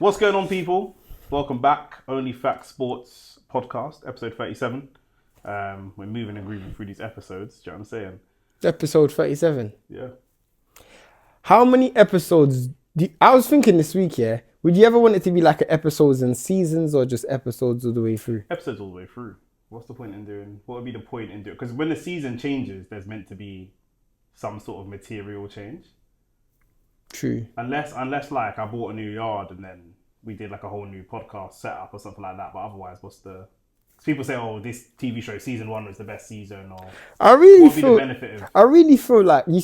What's going on, people? Welcome back. OnlyFacts Sports Podcast, episode 37. We're moving and grooving through these episodes. Do you know what I'm saying? Episode 37. Yeah. How many episodes? I was thinking this week, yeah. Would you ever want it to be like an episodes and seasons or just episodes all the way through? Episodes all the way through. What's the point in doing? What would be the point in doing? Because when the season changes, there's meant to be some sort of material change. True. Unless like I bought a new yard and then we did like a whole new podcast setup or something like that. But otherwise, what's the... People say, "Oh, this TV show season 1 was the best season," or I really feel like we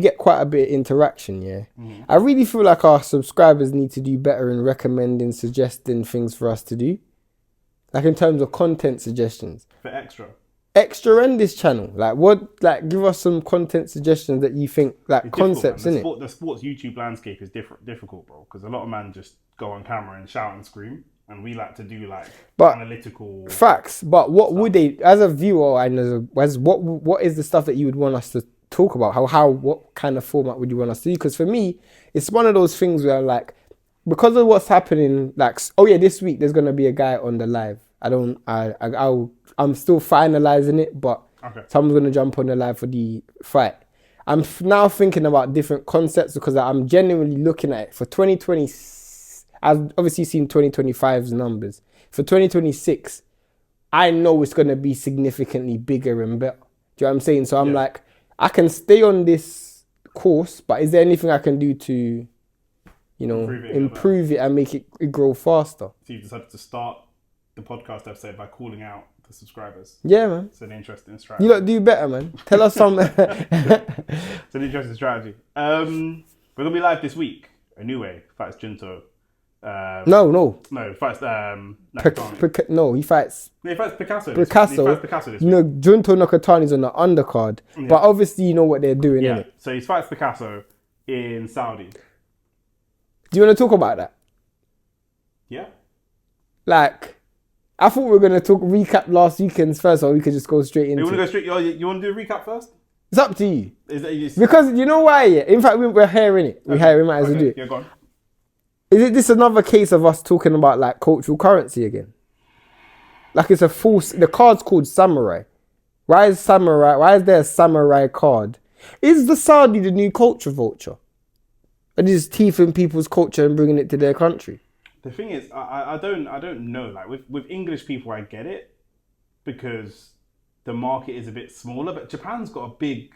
get quite a bit of interaction, yeah. Mm-hmm. I really feel like our subscribers need to do better in recommending, suggesting things for us to do, like in terms of content suggestions. For extra in this channel, give us some content suggestions that you think it's concepts in it. The sports YouTube landscape is difficult, bro, because a lot of men just go on camera and shout and scream. And we like to do analytical facts. But what stuff. Would they, as a viewer and what is the stuff that you would want us to talk about? What kind of format would you want us to do? Because for me, it's one of those things where because of what's happening, this week there's gonna be a guy on the live. I'm still finalizing it, but someone's gonna jump on the live for the fight. I'm now thinking about different concepts because I'm genuinely looking at it for 2020. I've obviously seen 2025's numbers. For 2026, I know it's going to be significantly bigger and better. Do you know what I'm saying? So I'm I can stay on this course, but is there anything I can do to, improve it and make it grow faster? So you decided to start the podcast episode by calling out the subscribers. Yeah, man. It's an interesting strategy. You lot do better, man. Tell us something. It's an interesting strategy. We're going to be live this week. Inoue fights Junto. No. He fights Nakatani. He fights Picasso. He fights Picasso this week. Junto Nakatani's on the undercard, but obviously you know what they're doing, innit? So he fights Picasso in Saudi. Do you want to talk about that? Yeah. I thought we were going to recap last weekend's first, or we could just go straight into it. You want to go straight? You want to do a recap first? It's up to you. Because you know why? Yeah? In fact, we're hearing it. We might as well do it. Yeah, go on. Is this another case of us talking about cultural currency again? It's a false... The card's called Samurai. Why is there a Samurai card? Is the Saudi the new culture vulture? And just teething people's culture and bringing it to their country? The thing is, I don't know. With English people, I get it because the market is a bit smaller. But Japan's got a big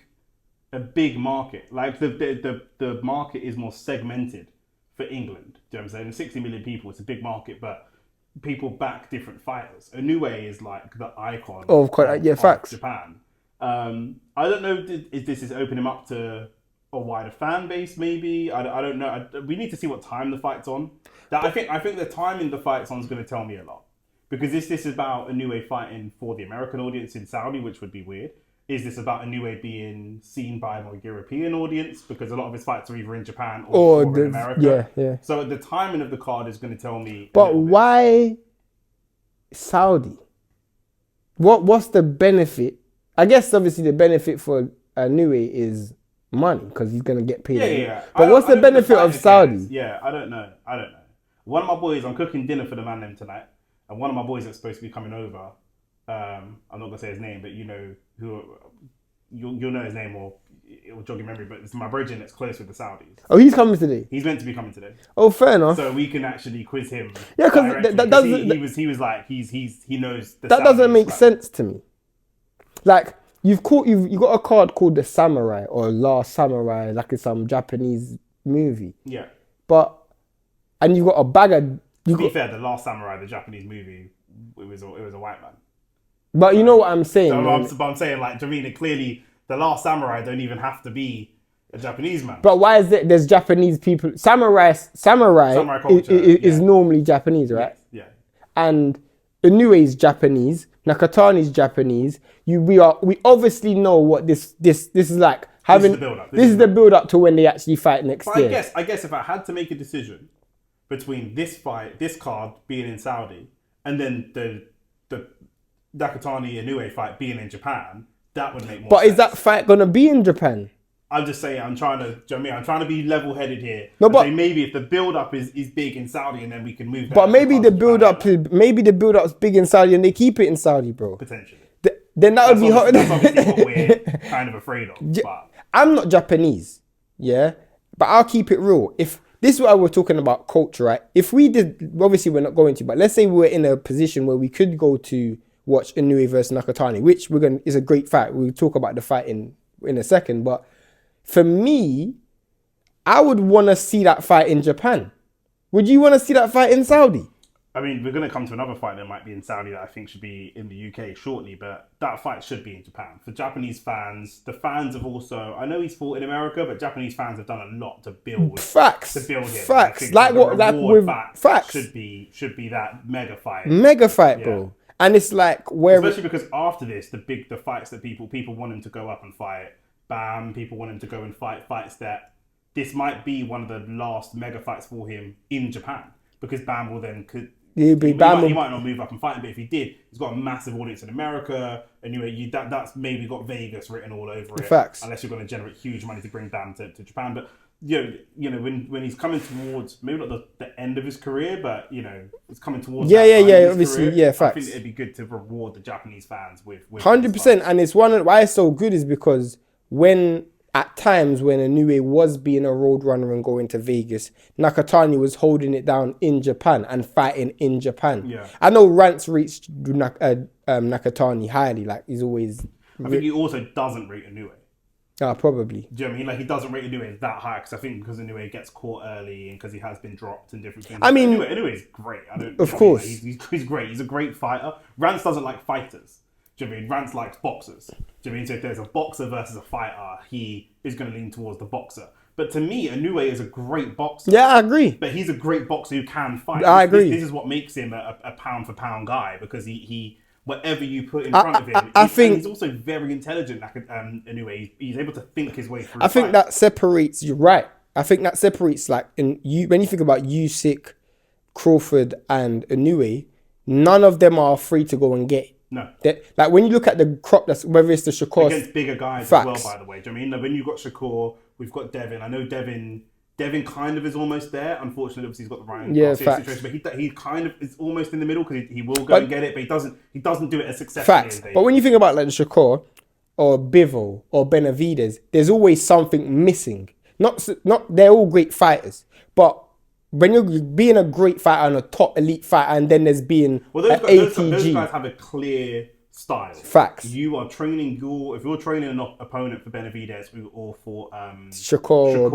market. The market is more segmented for England. Do you know what I'm saying? 60 million people, it's a big market, but people back different fighters. Inoue is the icon of facts. Japan. I don't know if this is opening him up to a wider fan base, maybe. I don't know. We need to see what time the fight's on. I think the timing the fight's on is going to tell me a lot. Because this is about Inoue fighting for the American audience in Saudi, which would be weird. Is this about Inoue being seen by a more European audience? Because a lot of his fights are either in Japan or in America. Yeah. So the timing of the card is going to tell me. But why Saudi? What's the benefit? I guess obviously the benefit for Inoue is money because he's going to get paid. Yeah. But what's the benefit of Saudi? Yeah, I don't know. One of my boys, I'm cooking dinner for the man them tonight, and one of my boys that's supposed to be coming over. I'm not gonna say his name, but you know who, you'll know his name or it will jog your memory. But it's my brethren that's close with the Saudis. Oh, he's coming today. He's meant to be coming today. Oh, fair enough. So we can actually quiz him. Yeah, because that doesn't. He knows. That doesn't make sense to me. You've got a card called the Samurai or Last Samurai, it's some Japanese movie. Yeah. And you've got a bag of. To be fair, the Last Samurai, the Japanese movie, it was a white man. But you know what I'm saying. I'm saying, clearly, the Last Samurai don't even have to be a Japanese man. But why is it there's Japanese people? Samurai culture, is normally Japanese, right? Yeah. And Inoue is Japanese. Nakatani is Japanese. We obviously know what this is like. This is the build-up. This is the build-up to when they actually fight next year. I guess if I had to make a decision between this card being in Saudi, and then the Nakatani Inoue fight being in Japan, that would make more sense. But is that fight going to be in Japan? I'm just saying, I'm trying to, do you know what I mean? I'm trying to be level-headed here. No, but say maybe if the build-up is big in Saudi and then we can move that. But maybe the build-up is big in Saudi and they keep it in Saudi, bro. Potentially. Then that would be hot. That's obviously what we're kind of afraid of. But I'm not Japanese, yeah? But I'll keep it real. If this is what we're talking about culture, right? If we did, obviously we're not going to, but let's say we were in a position where we could go to watch Inoue versus Nakatani, which is a great fight. We'll talk about the fight in a second. But for me, I would want to see that fight in Japan. Would you want to see that fight in Saudi? I mean, we're going to come to another fight that might be in Saudi that I think should be in the UK shortly, but that fight should be in Japan. For Japanese fans, the fans have also, I know he's fought in America, but Japanese fans have done a lot to build. Facts. To build him. Facts. Like what? Like with facts. Should be that mega fight. Mega fight, bro. And it's like where, especially because after this, the fights that people want him to go up and fight. Bam, people want him to go and fight fights that this might be one of the last mega fights for him in Japan, because Bam will then he might not move up and fight him, but if he did, he's got a massive audience in America. Anyway, that's maybe got Vegas written all over it. Facts. Unless you're going to generate huge money to bring Bam to Japan. But you know, when he's coming towards maybe not the end of his career, but you know, it's coming towards obviously, career, facts. I think it'd be good to reward the Japanese fans with 100%. And it's why it's so good is because at times when Inoue was being a roadrunner and going to Vegas, Nakatani was holding it down in Japan and fighting in Japan. Yeah. I know Rance reached Nakatani highly, like he's always. I think he also doesn't rate Inoue. Probably. Do you know what I mean? Like, he doesn't rate Inoue that high, because I think because Inoue gets caught early and because he has been dropped and different things. I mean, Inoue is great. Of course. He's great. He's a great fighter. Rance doesn't like fighters. Do you know what I mean? Rance likes boxers. Do you know what I mean? So if there's a boxer versus a fighter, he is going to lean towards the boxer. But to me, Inoue is a great boxer. Yeah, I agree. But he's a great boxer who can fight. I agree. This is what makes him a pound for pound guy, because he whatever you put in front of him, I think he's also very intelligent. Inoue, he's able to think his way through. I think that separates. You're right. I think that separates, like, when you think about Usyk, Crawford, and Inoue, none of them are free to go and get. No. Like, when you look at the crop, that's whether it's the Shakur against bigger guys as well, by the way. Do you know what I mean? Like, when you've got Shakur, we've got Devin. I know Devin kind of is almost there. Unfortunately, obviously he's got the Ryan situation, but he kind of is almost in the middle, because he will go and get it, but he doesn't do it as successfully as they. But when you think about, like, the Shakur or Bivol or Benavidez, there's always something missing. Not they're all great fighters, but when you're being a great fighter and a top elite fighter, and then there's being those guys have a clear style. Facts. You are training if you're training an opponent for Benavidez or for Shakur or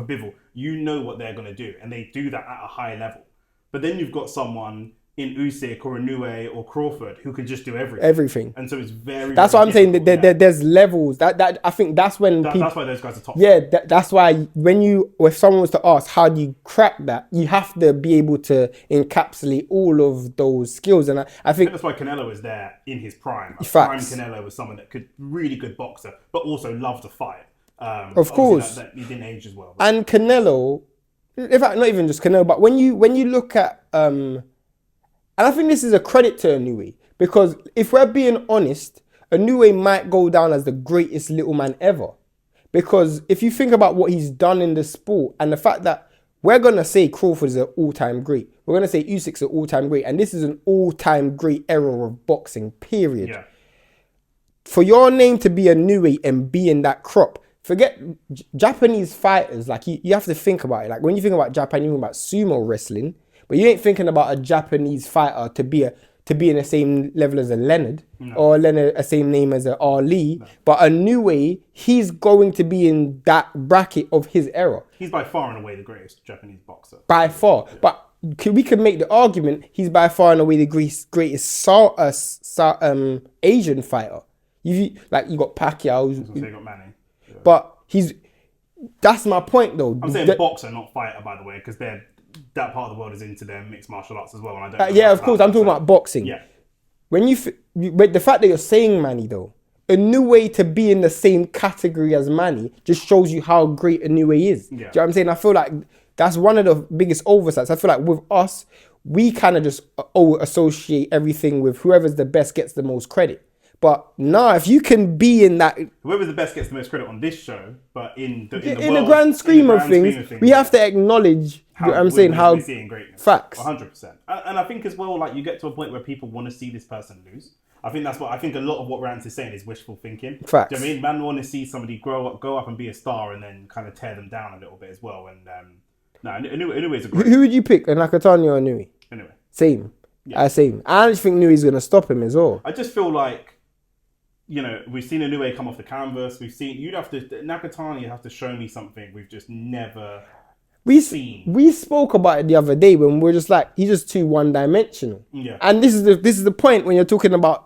Bivol, you know what they're going to do, and they do that at a high level. But then you've got someone in Usyk or Inoue or Crawford who can just do everything. And so it's very. That's very what I'm saying. There's levels. That I think that's when that's why those guys are top. Yeah, that's why if someone was to ask how do you crack that, you have to be able to encapsulate all of those skills. And I think that's why Canelo is there in his prime. Prime Canelo was someone that could really good boxer, but also loved to fight. Of course, that he didn't age as well. And Canelo, in fact, not even just Canelo, but when you look at and I think this is a credit to Inoue, because if we're being honest, Inoue might go down as the greatest little man ever. Because if you think about what he's done in the sport, and the fact that we're going to say Crawford is an all-time great, we're going to say Usyk's an all-time great, and this is an all-time great era of boxing, period. Yeah. For your name to be Inoue and be in that crop, forget Japanese fighters, like you have to think about it. Like, when you think about Japan, you think about sumo wrestling, but you ain't thinking about a Japanese fighter to be in the same level as a Leonard, or Leonard a same name as a Ali. No. But Inoue, he's going to be in that bracket of his era. He's by far and away the greatest Japanese boxer. By far. Yeah. But we could make the argument he's by far and away the greatest Asian fighter. You got Pacquiao. You got Manny. Yeah. But that's my point, though. I'm saying boxer, not fighter, by the way, because that part of the world is into their mixed martial arts as well, and I don't. Yeah, of course, I'm talking about boxing. Yeah. When but the fact that you're saying Manny, though, Inoue to be in the same category as Manny just shows you how great Inoue is. Yeah. Do you know what I'm saying? I feel like that's one of the biggest oversights. I feel like with us, we kind of just associate everything with whoever's the best gets the most credit. But nah, if you can be in that, whoever's the best gets the most credit on this show, but in the in world, the grand scheme of things, we have to acknowledge. I'm saying how we're seeing greatness. Facts. 100%. And I think as well, like you get to a point where people want to see this person lose. I think that's what I think. A lot of what Rance is saying is wishful thinking. Facts. Do you know what I mean? Man want to see somebody go up and be a star, and then kind of tear them down a little bit as well. And Inoue is a great. Who would you pick, a Nakatani or a Inoue? Anyway, same. Same. I don't think Inui's gonna stop him as well. I just feel like, you know, we've seen Inoue come off the canvas. Nakatani have to show me something we've just never seen. We spoke about it the other day when we're just like, he's just too one-dimensional. Yeah. And this is the point when you're talking about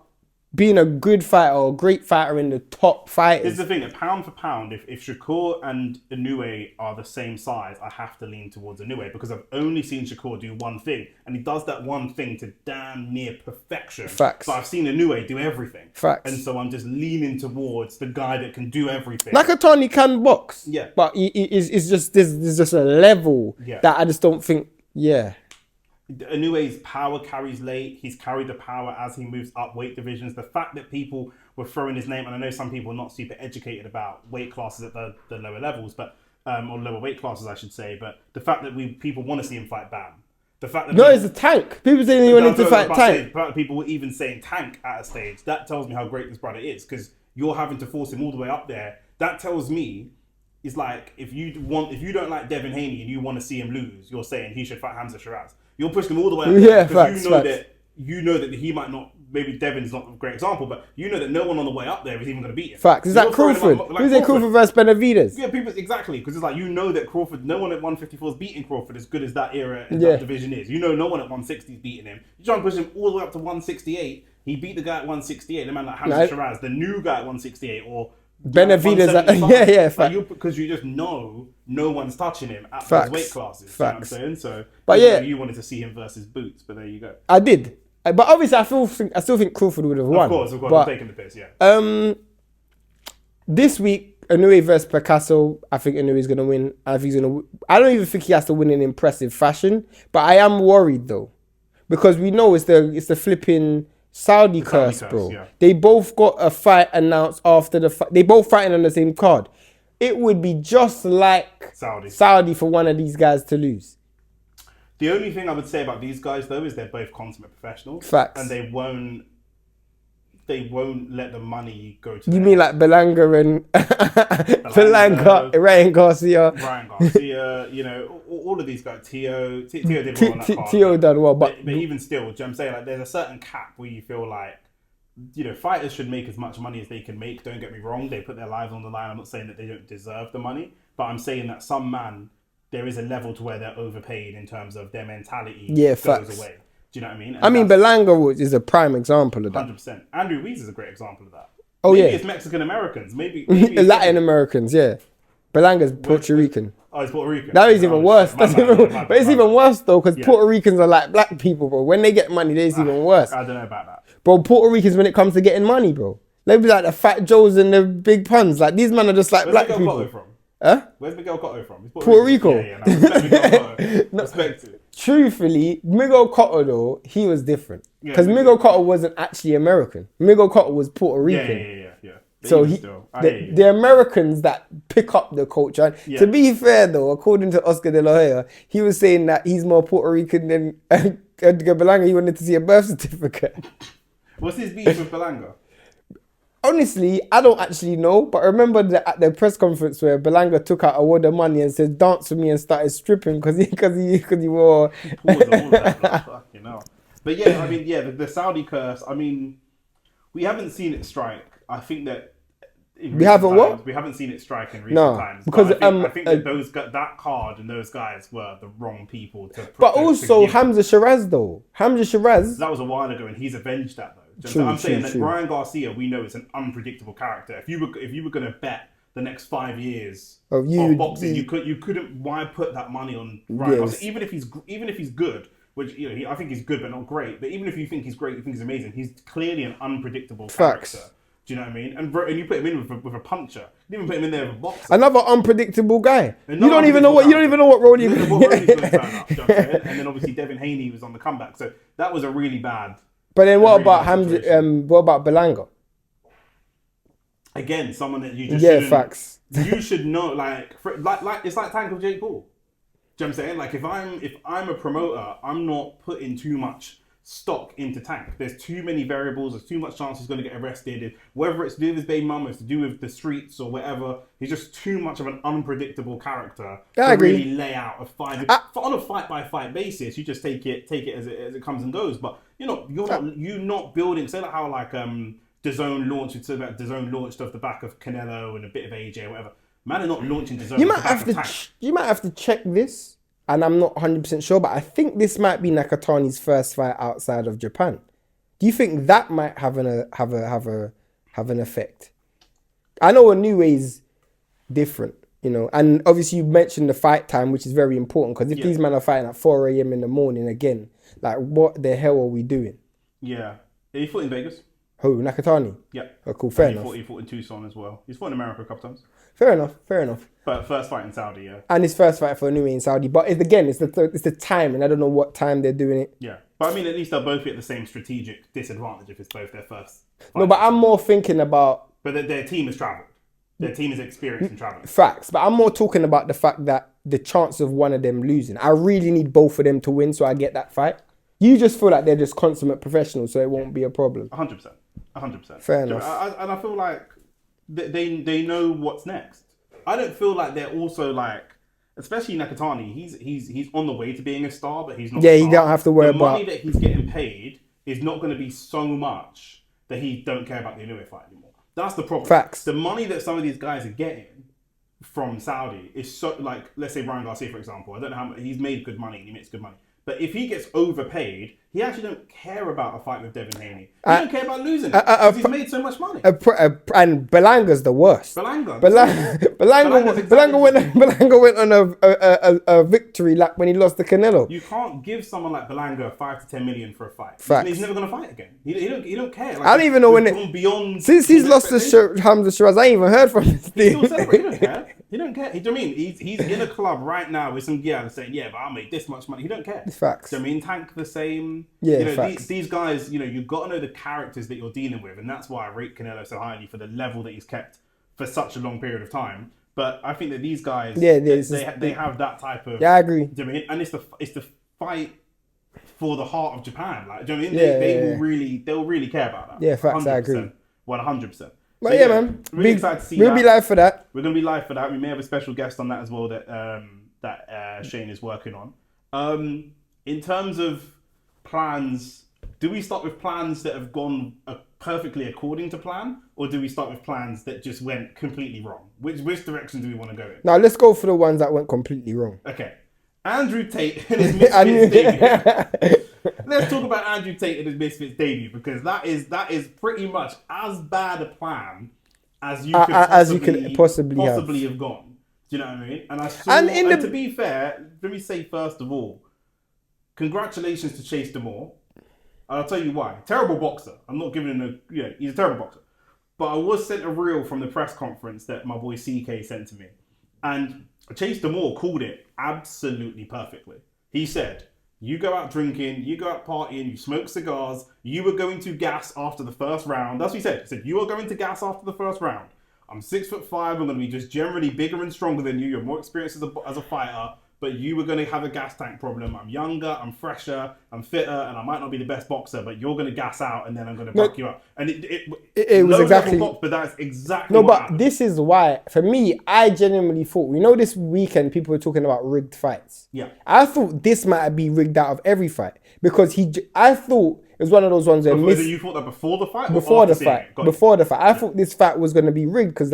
being a good fighter or a great fighter in the top fighters. This is the thing, that pound for pound, if Shakur and Inoue are the same size, I have to lean towards Inoue because I've only seen Shakur do one thing, and he does that one thing to damn near perfection. Facts. But I've seen Inoue do everything. Facts. And so I'm just leaning towards the guy that can do everything. Nakatani can box. Yeah. But it's just there's just a level that I just don't think. Yeah. Inoue's power carries late. He's carried the power as he moves up weight divisions. The fact that people were throwing his name, and I know some people are not super educated about weight classes at the lower levels, but or lower weight classes, I should say. But the fact that people want to see him fight Bam. The fact that it's a Tank. People saying he wanted to fight Tank. People were even saying Tank at a stage. That tells me how great this brother is, because you're having to force him all the way up there. That tells me, it's like if you don't like Devin Haney and you want to see him lose, you're saying he should fight Hamza Shiraz. You're pushing him all the way up there because you know that he might not. Maybe Devin's not a great example, but you know that no one on the way up there is even going to beat him. Facts. Is that Crawford? Who's it, Crawford versus Benavidez? Yeah, people exactly, because it's like, you know that Crawford, no one at 154 is beating Crawford as good as that era in that division is. You know, no one at 160 is beating him. You try and push him all the way up to 168. He beat the guy at 168. The man like Hamza Shiraz, the new guy at 168, or Benavidez, fact. Because you just know no one's touching him at those weight classes. Facts. You know what I'm saying? So, but you wanted to see him versus Boots, but there you go. I did, but obviously I still think Crawford would have won. Of course, I'm taking the piss. This week, Inoue versus Picasso, I think Inoue's gonna win. I don't even think he has to win in impressive fashion, but I am worried though, because we know it's the flipping Saudi curse, bro. Yeah. They both got a fight announced after the fight. They both fighting on the same card. It would be just like Saudi for one of these guys to lose. The only thing I would say about these guys, though, is they're both consummate professionals. Facts. And they won't let the money go to them. You mean like Belanga and Ryan Garcia, you know, all of these guys. Tio did well on that card. Tio done well, but even still, do you know what I'm saying? Like, there's a certain cap where you feel like, you know, fighters should make as much money as they can make. Don't get me wrong; they put their lives on the line. I'm not saying that they don't deserve the money, but I'm saying that there is a level to where they're overpaid in terms of their mentality goes away. Do you know what I mean? And Belanga is a prime example of that. 100%. Andrew Ruiz is a great example of that. Maybe it's Mexican Americans. Maybe Latin Americans. Yeah, Belanga's Puerto Rican. Oh, it's Puerto Rican. That is even worse. But it's even worse though, because Puerto Ricans are like black people, bro. When they get money, it's even worse. I don't know about that. Bro, Puerto Ricans, when it comes to getting money, bro, they be like the Fat Joes and the Big Puns. Like, these men are just like black people. Where's Miguel Cotto from? Huh? Where's Miguel Cotto from? Puerto Rico. Respect Miguel Cotto. Respect it. Truthfully, Miguel Cotto though, he was different. Because Miguel Cotto wasn't actually American. Miguel Cotto was Puerto Rican. Yeah. So the Americans that pick up the culture. And to be fair though, according to Oscar de la Hoya, he was saying that he's more Puerto Rican than Edgar Belanga. He wanted to see a birth certificate. What's his beef with Belanga? Honestly, I don't actually know, but I remember at the press conference where Belanga took out a wad of money and said, "Dance with me," and started stripping because he wore. Fucking hell. But yeah, I mean, the Saudi curse. I mean, we haven't seen it strike. I think that we haven't seen it strike in recent times. Because I think that that card and those guys were the wrong people to. But also Hamza Shiraz though. Hamza Shiraz. That was a while ago, and he's avenged that though. I'm saying that Ryan Garcia, we know, is an unpredictable character. If you were going to bet the next 5 years of boxing, you couldn't. Why put that money on Ryan Garcia? Even if he's good, which I think he's good but not great. But even if you think he's great, you think he's amazing, he's clearly an unpredictable character. Do you know what I mean? And you put him in with a puncher. You didn't even put him in there with a boxer. Another unpredictable guy. You don't even know what road he's going to turn up. You know what I'm saying? And then obviously Devin Haney was on the comeback, so that was a really bad. But then what about Hamza? What about Belanga? again, someone that you just Yeah, shouldn't, facts. you should know, like it's like Tank with Jake Paul. Do you know what I'm saying? Like if I'm a promoter, I'm not putting too much stock into Tank. There's too many variables. There's too much chance he's going to get arrested. Whether it's to do with his baby mum, it's to do with the streets or whatever. He's just too much of an unpredictable character to really lay out a fight on a fight by fight basis. You just take it as it comes and goes. But you're not building. Say like how like DAZN launched. So that DAZN launched off the back of Canelo and a bit of AJ, whatever. Man, are not launching DAZN. You might have to check this. And I'm not 100% sure, but I think this might be Nakatani's first fight outside of Japan. Do you think that might have an effect? I know Inoue is different, and obviously you mentioned the fight time, which is very important because if these men are fighting at 4 a.m. in the morning again, like what the hell are we doing? Yeah, he fought in Vegas. Who, Nakatani? Yeah. Oh, cool. Fair enough. He fought in Tucson as well. He's fought in America a couple times. Fair enough. But first fight in Saudi, yeah. And his first fight for Inoue in Saudi. But it's the time, and I don't know what time they're doing it. Yeah. But I mean, at least they'll both be at the same strategic disadvantage if it's both their first fight. No, but I'm more thinking about... But their team has travelled. Their team is experienced in travelling. Facts. But I'm more talking about the fact that the chance of one of them losing. I really need both of them to win so I get that fight. You just feel like they're just consummate professionals, so it won't be a problem. 100%. 100%. Fair enough. And I feel like they know what's next. I don't feel like they're also like, especially Nakatani, he's on the way to being a star, but he's not. Yeah, you don't have to worry about... The money that he's getting paid is not going to be so much that he don't care about the Inoue fight anymore. That's the problem. Facts. The money that some of these guys are getting from Saudi is so, like, let's say Ryan Garcia, for example. I don't know how much, he's made good money and he makes good money. But if he gets overpaid, he actually don't care about a fight with Devin Haney. He don't care about losing it because he's made so much money. And Belanga's the worst. Belanga went on a victory lap when he lost to Canelo. You can't give someone like Belanga 5 to 10 million for a fight. Facts. He's never going to fight again. He don't care. Like, I don't even know when beyond since he's lost to Hamza Shiraz, I ain't even heard from him. He still celebrates. He don't care. He don't care. Do you know what I mean? He's in a club right now with some gear saying, yeah, but I'll make this much money. He don't care. Facts. Do you know what I mean? Tank the same. Yeah, facts. These guys, you've got to know the characters that you're dealing with. And that's why I rate Canelo so highly for the level that he's kept for such a long period of time. But I think that these guys, they have that type of... Yeah, I agree. Do you know what I mean? And it's the fight for the heart of Japan. Like, do you know what I mean? They'll really care about that. Yeah, facts, 100%. I agree. 100%. But yeah, man, really excited to see we'll be live for that. We're gonna be live for that. We may have a special guest on that as well that Shane is working on. In terms of plans, do we start with plans that have gone perfectly according to plan, or do we start with plans that just went completely wrong? Which direction do we want to go in? Now let's go for the ones that went completely wrong. Okay, Andrew Tate and his Misfits debut. Let's talk about Andrew Tate and his Misfits debut, because that is pretty much as bad a plan as you could possibly have gone. Do you know what I mean? And to be fair, let me say first of all, congratulations to Chase Damore. I'll tell you why. Terrible boxer. I'm not giving him he's a terrible boxer. But I was sent a reel from the press conference that my boy CK sent to me. And Chase Damore called it absolutely perfectly. He said, you go out drinking, you go out partying, you smoke cigars, you were going to gas after the first round. That's what he said. He said, you are going to gas after the first round. I'm 6'5", I'm going to be just generally bigger and stronger than you. You're more experienced as a fighter, but you were going to have a gas tank problem. I'm younger, I'm fresher, I'm fitter, and I might not be the best boxer, but you're going to gas out, and then I'm going to back you up. And it was exactly... Box, but that's exactly what happened. This is why, for me, I genuinely thought, this weekend people were talking about rigged fights. Yeah. I thought this might be rigged out of every fight, because I thought it was one of those ones where... You thought that before the fight? Before the fight. Before the fight. I thought this fight was going to be rigged, because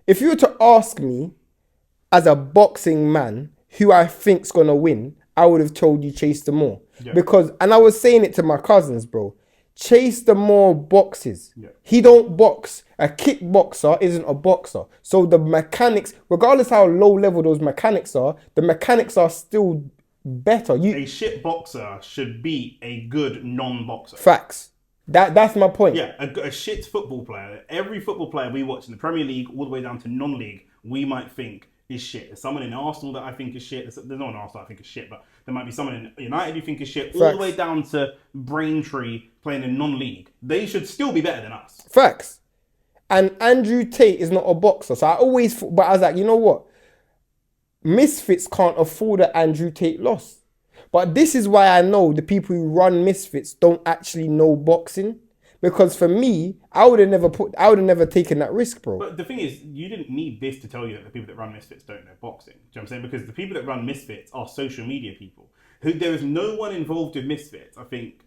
if you were to ask me, as a boxing man, who I think's gonna win, I would have told you Chase Damore. Yeah. And I was saying it to my cousins, bro. Chase Damore boxes. Yeah. He don't box. A kickboxer isn't a boxer. So the mechanics, regardless how low level those mechanics are, the mechanics are still better. A shit boxer should beat a good non-boxer. Facts. That's my point. Yeah, a shit football player. Every football player we watch in the Premier League, all the way down to non-league, we might think is shit. There's someone in Arsenal that I think is shit. There's no one in Arsenal I think is shit, but there might be someone in United you think is shit. Facts. All the way down to Braintree playing in non-league. They should still be better than us. Facts. And Andrew Tate is not a boxer. So I always, but I was like, you know what? Misfits can't afford an Andrew Tate loss. But this is why I know the people who run Misfits don't actually know boxing. Because for me, I would have never taken that risk, bro. But the thing is, you didn't need this to tell you that the people that run Misfits don't know boxing. Do you know what I'm saying? Because the people that run Misfits are social media people. There is no one involved with Misfits. I think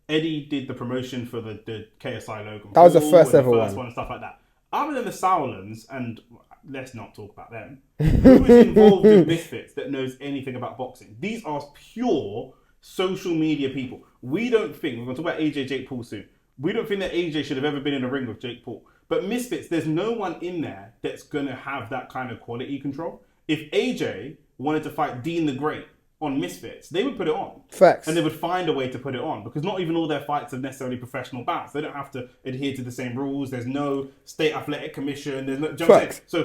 Eddie did the promotion for the KSI logo. That was the first ever one and stuff like that. Other than the Sauerlands, and let's not talk about them, who is involved in Misfits that knows anything about boxing? These are pure social media people. We don't think, we're going to talk about AJ Jake Paul soon, we don't think that AJ should have ever been in a ring with Jake Paul. But Misfits, there's no one in there that's going to have that kind of quality control. If AJ wanted to fight Dean the Great on Misfits, they would put it on. Facts. And they would find a way to put it on, because not even all their fights are necessarily professional bouts. They don't have to adhere to the same rules. There's no state athletic commission. There's no. Facts. So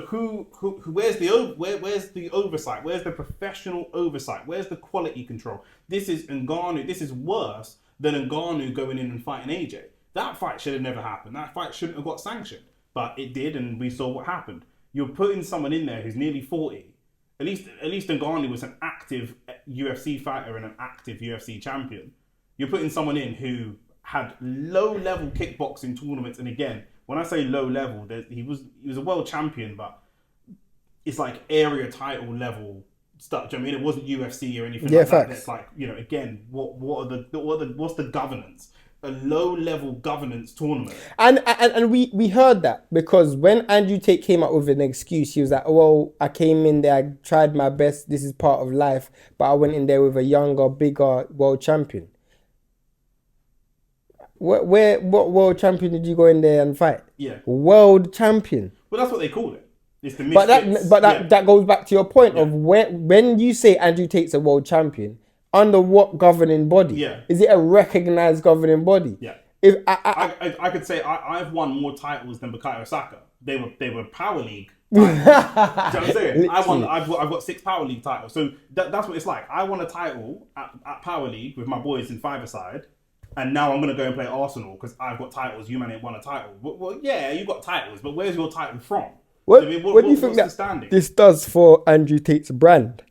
where's the oversight? Where's the professional oversight? Where's the quality control? This is Ngannou. This is worse than Ngannou going in and fighting AJ. That fight should have never happened. That fight shouldn't have got sanctioned, but it did, and we saw what happened. You're putting someone in there who's nearly 40. At least Ngannou was an active UFC fighter and an active UFC champion. You're putting someone in who had low-level kickboxing tournaments, and again, when I say low-level, he was a world champion, but it's like area title level stuff. Do you know what I mean? It wasn't UFC or anything like that. It's like, you know, again, what's the governance? A low-level governance tournament. And we heard that, because when Andrew Tate came up with an excuse, he was like, well, I came in there, I tried my best, this is part of life, but I went in there with a younger, bigger world champion. What world champion did you go in there and fight? Yeah. World champion. Well, that's what they call it. It's the Misfits. That goes back to your point of when you say Andrew Tate's a world champion, under what governing body? Yeah. Is it a recognized governing body? Yeah. If I could say I've won more titles than Bukayo Saka. They were Power League titles. Do you know what I'm saying? I've got 6 Power League titles. So that's what it's like. I won a title at Power League with my boys in five-a-side, and now I'm going to go and play Arsenal because I've got titles. You man ain't won a title. Well, yeah, you got titles, but where's your title from? What do you think that this does for Andrew Tate's brand?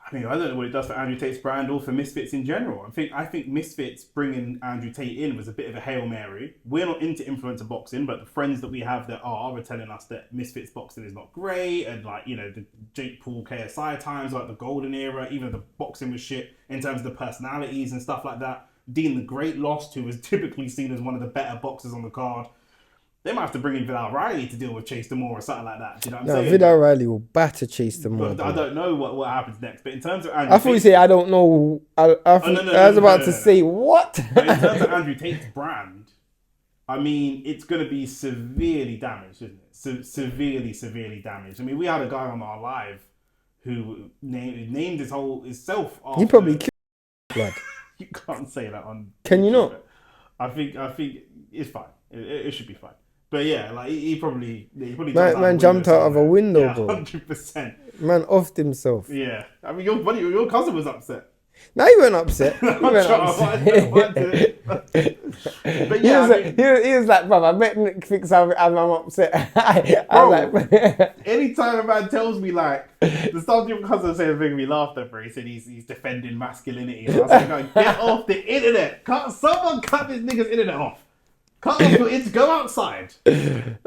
I mean, I don't know what it does for Andrew Tate's brand or for Misfits in general. I think Misfits bringing Andrew Tate in was a bit of a Hail Mary. We're not into influencer boxing, but the friends that we have that are telling us that Misfits boxing is not great, and like, you know, the Jake Paul KSI times, like the golden era, even the boxing was shit in terms of the personalities and stuff like that. Dean the Great lost, who was typically seen as one of the better boxers on the card. They might have to bring in Vidal Riley to deal with Chase Demore or something like that. Do you know what I'm saying? Vidal Riley will batter Chase Demore. But I don't know what happens next. But in terms of Andrew I thought you say I don't know. I was about to say what? But in terms of Andrew Tate's brand, I mean, it's going to be severely damaged, isn't it? Severely damaged. I mean, we had a guy on our live who named himself after... He probably killed blood. You can't say that on... Can you not? I think it's fine. It should be fine. But yeah, like he probably man jumped out of a window, bro. 100%. Man offed himself. Yeah, I mean your cousin was upset. No, he weren't upset. He weren't upset. But yeah, he was like, bro, I bet Nick thinks I'm upset. Bro, like, anytime a man tells me like the stuff your cousin says making me laugh at, bro. He said he's defending masculinity. And I was like, get off the internet. Someone cut this nigga's internet off. Cut off your internet. Go outside.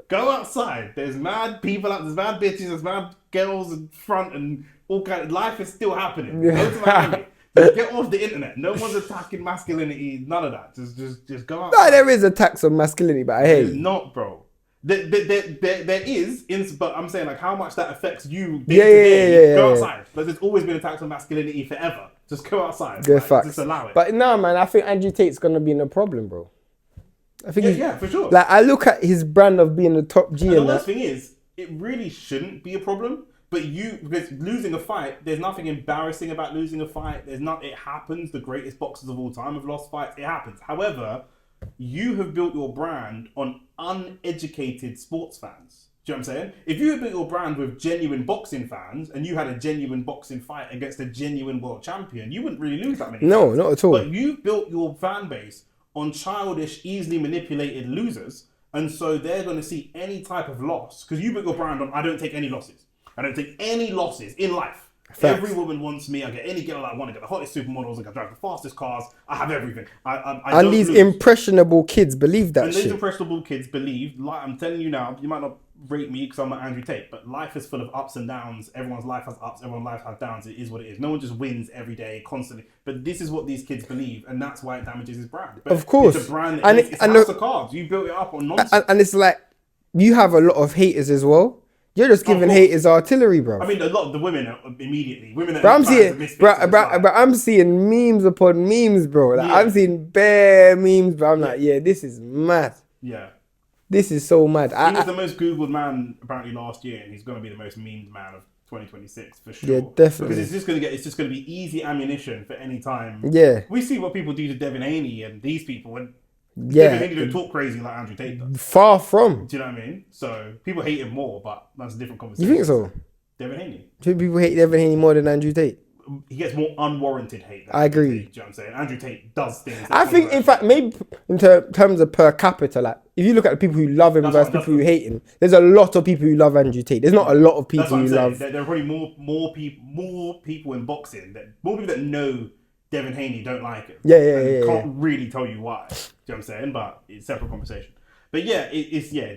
Go outside. There's mad people out. There's mad bitches. There's mad girls in front, and all kind of life is still happening. Go to Miami. Just get off the internet. No one's attacking masculinity. None of that. Just go outside. No, there is attacks on masculinity, but I hate it. Not, bro. There is, but I'm saying like how much that affects you. Yeah. Go outside. But there's always been attacks on masculinity forever. Just go outside. Yeah, like, facts. just allow it. But no, man, I think Andrew Tate's gonna be in a problem, bro. I think yeah, for sure. Like I look at his brand of being the top G. And the worst thing is, it really shouldn't be a problem. But because losing a fight, there's nothing embarrassing about losing a fight. It happens. The greatest boxers of all time have lost fights. It happens. However, you have built your brand on uneducated sports fans. Do you know what I'm saying? If you had built your brand with genuine boxing fans and you had a genuine boxing fight against a genuine world champion, you wouldn't really lose that many No, fights. not at all. But you've built your fan base on childish, easily manipulated losers. And so they're going to see any type of loss. Because you put your brand on, I don't take any losses. I don't take any losses in life. Facts. Every woman wants me. I get any girl I want. I get the hottest supermodels. I can drive the fastest cars. I have everything. I And don't these lose. impressionable kids believe that And shit. these impressionable kids believe, like I'm telling you now, you might not rate me because I'm not Andrew Tate, but life is full of ups and downs. Everyone's life has ups, everyone's life has downs. It is what it is. No one just wins every day, constantly. But this is what these kids believe, and that's why it damages his brand. But Of course. It's a brand that And it's a house of cards. You built it up on nonsense. And it's like, you have a lot of haters as well. You're just giving course. haters artillery, bro. I mean, a lot of the women are immediately. Women that Bro, I'm fans seeing, of Misfits bro, is bro, like- bro, I'm seeing memes upon memes, bro. Like, Yeah. I'm seeing bare memes, bro. I'm like, yeah, this is mad. Yeah. This is so mad. He was the most Googled man apparently last year, and he's going to be the most memed man of 2026 for sure. Yeah, definitely. Because it's just going to be easy ammunition for any time. Yeah. We see what people do to Devin Haney and these people, and Yeah. Devin Haney don't talk crazy like Andrew Tate does. Far from. Do you know what I mean? So people hate him more, but that's a different You conversation. think so? Devin Haney. Do you think people hate Evan Haney more than Andrew Tate? He gets more unwarranted hate. Than I Andrew agree. Tate, do you know what I'm saying? Andrew Tate does things. that I think, in controversial. fact, maybe in terms of per capita, like, if you look at the people who love him That's versus what- people who hate him, there's a lot of people who love Andrew Tate. There's not a lot of That's people what I'm who saying. love. There are probably more people in boxing, more people that know Devin Haney don't like him. Yeah, and can't really tell you why. Do you know what I'm saying? But it's a separate conversation. But yeah,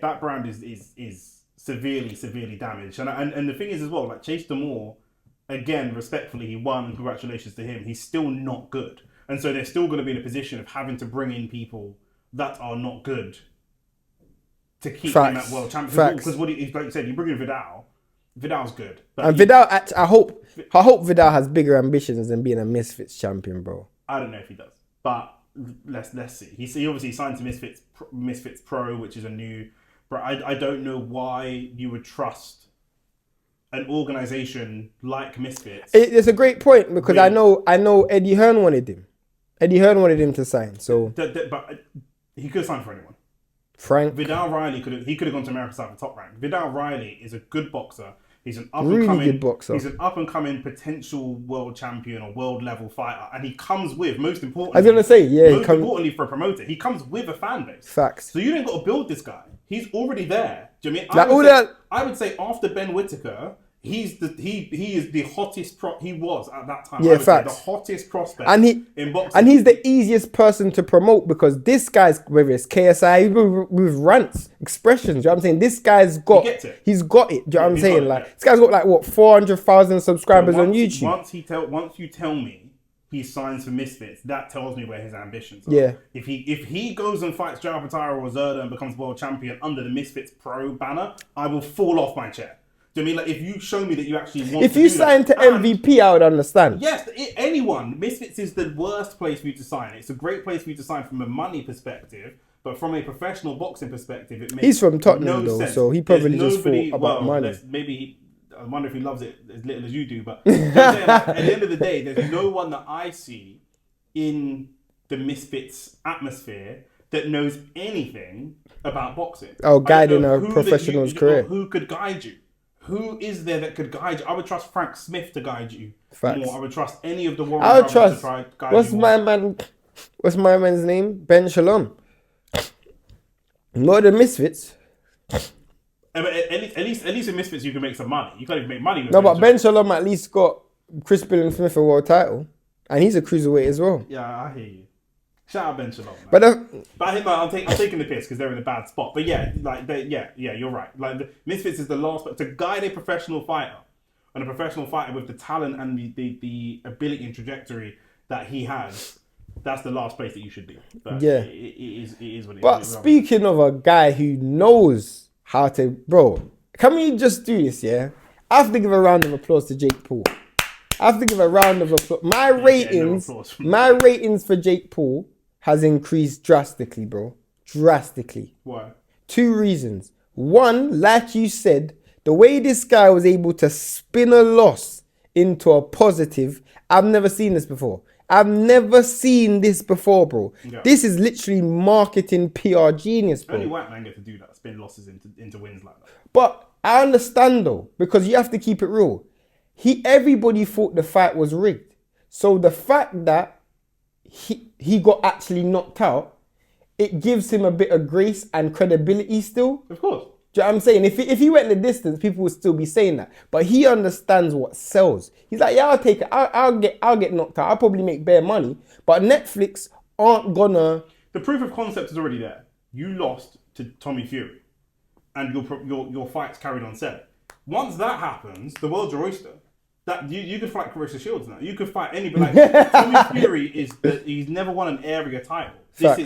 that brand is severely damaged. And the thing is as well, like Chase Damore, again, respectfully, he won. Congratulations to him. He's still not good, and so they're still going to be in a position of having to bring in people that are not good to keep him at world championship. Because what like you said, you bring in Vidal. Vidal's good, but And Vidal, I hope Vidal has bigger ambitions than being a Misfits champion, bro. I don't know if he does, but let's see. He obviously signed to Misfits Pro, which is a new. But I don't know why you would trust an organization like Misfits. It's a great point because Really? I know Eddie Hearn wanted him. Eddie Hearn wanted him to sign. So But he could sign for anyone. Frank, Vidal Riley could have gone to America to have a top rank. Vidal Riley is a good boxer. He's an up and Really coming good boxer. He's an up and coming potential world champion or world level fighter, and he comes with most importantly. I was gonna say, yeah, Most importantly for a promoter, he comes with a fan base. Facts. So you don't got to build this guy. He's already there. Do you know Like, what all I mean? that- I would say after Ben Whittaker, he is the hottest he was at that time. Yeah, I would say facts. the hottest prospect in boxing. And he's the easiest person to promote because this guy's, whether it's KSI, with rants, expressions, do you know what I'm saying? This guy's got, He gets it. he's got it, do you know what I'm he's saying? got it, Like, yeah. this guy's got like, what, 400,000 subscribers on YouTube? Once you tell me he signs for Misfits, that tells me where his ambitions are. Yeah. If he goes and fights Joe Patara or Zerda and becomes world champion under the Misfits Pro banner, I will fall off my chair. Do you know what I mean? Like, if you show me that you actually want If to you do sign that, to MVP, I would understand. yes, anyone. Misfits is the worst place for you to sign. It's a great place for you to sign from a money perspective, but from a professional boxing perspective, it makes He's from Tottenham, no though, sense. so he probably There's just thought about money. I wonder if he loves it as little as you do, but you know what I'm saying? Like, at the end of the day, there's no one that I see in the Misfits atmosphere that knows anything about boxing. Oh, I don't guiding know a who that professional's career. Who could guide you? Who is there that could guide you? I would trust Frank Smith to guide you Facts. more. I would trust any of the Warren I would brothers trust, to try to guide what's you more. my man's name? Ben Shalom. More than Misfits. But at least in Misfits you can make some money. You can't even make money with No, but Ben Shalom. Shalom at least got Chris Billiam Smith a world title. And he's a cruiserweight as well. Yeah, I hear you. Shout out Ben Shalom. Man. But But I think I'm taking the piss because they're in a bad spot. But yeah, you're right. Like the Misfits is the last, but to guide a professional fighter and a professional fighter with the talent and the ability and trajectory that he has, that's the last place that you should be. But Yeah. it is what it is. But speaking of a guy who knows how to, bro, can we just do this, yeah? I have to give a round of applause to Jake Paul. I have to give a round of applause. My ratings for Jake Paul has increased drastically, bro. Drastically. Why? 2 reasons. One, like you said, the way this guy was able to spin a loss into a positive, I've never seen this before. I've never seen this before, bro. Yeah. This is literally marketing PR genius, bro. Only white men get to do that, spin losses into wins like that. But I understand though, because you have to keep it real. Everybody thought the fight was rigged. So the fact that he got actually knocked out it gives him a bit of grace and credibility still. Of course. Do you know what I'm saying? If he went the distance, people would still be saying that. But he understands what sells. He's like, yeah, I'll take it. I'll get knocked out. I'll probably make bare money. But Netflix aren't gonna. The proof of concept is already there. You lost to Tommy Fury, and your fight's carried on set. Once that happens, the world's your oyster. That you could fight Clarissa Shields now. You could fight anybody. Like Tommy Fury he's never won an area title.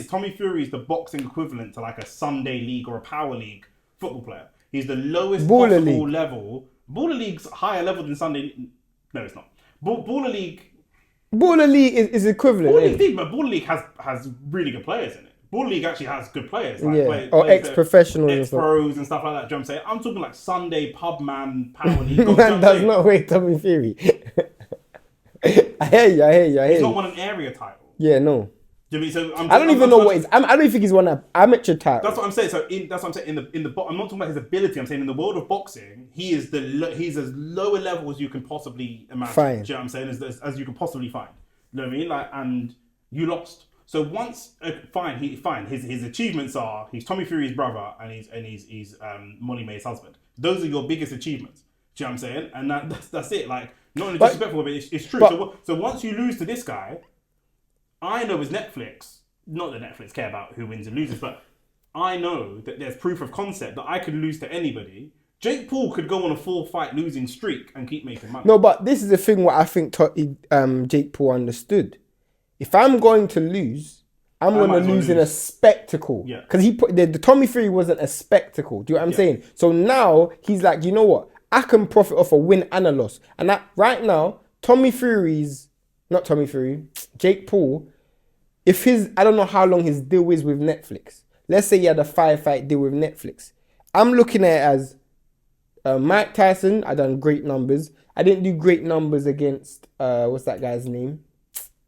Tommy Fury is the boxing equivalent to like a Sunday League or a Power League football player. He's the lowest possible level. Baller League's higher level than Sunday. No, it's not. Baller League is equivalent. Baller League deep, but Baller League has really good players in it. Baller League actually has good players. Like or ex-professionals. Ex-pros and stuff like that. Do you know what I'm saying? I'm talking like Sunday pub man, Power League. Man does not rate Tommy Fury. I hear you. He's not won an area title. Yeah, no. Do you know what I mean? I don't even know what he's. I don't think he's won an amateur title. That's what I'm saying. That's what I'm saying. I'm not talking about his ability. I'm saying in the world of boxing, he's as lower level as you can possibly imagine. Fine. Do you know what I'm saying? As you can possibly find. You know what I mean? Like, and you lost. So once, fine. His achievements are he's Tommy Fury's brother and he's Molly May's husband. Those are your biggest achievements. Do you know what I'm saying? And that's it. Like, not in a disrespectful way, but it's true. So once you lose to this guy, I know as Netflix, not that Netflix care about who wins and loses, but I know that there's proof of concept that I could lose to anybody. Jake Paul could go on a 4-fight losing streak and keep making money. No, but this is the thing what I think Jake Paul understood. If I'm going to lose, I'm going to lose in a spectacle. Yeah. Because the Tommy Fury wasn't a spectacle. Do you know what I'm saying? So now he's like, you know what? I can profit off a win and a loss. And that right now, Jake Paul, I don't know how long his deal is with Netflix. Let's say he had a 5-fight deal with Netflix. I'm looking at it as Mike Tyson, I done great numbers. I didn't do great numbers against, what's that guy's name?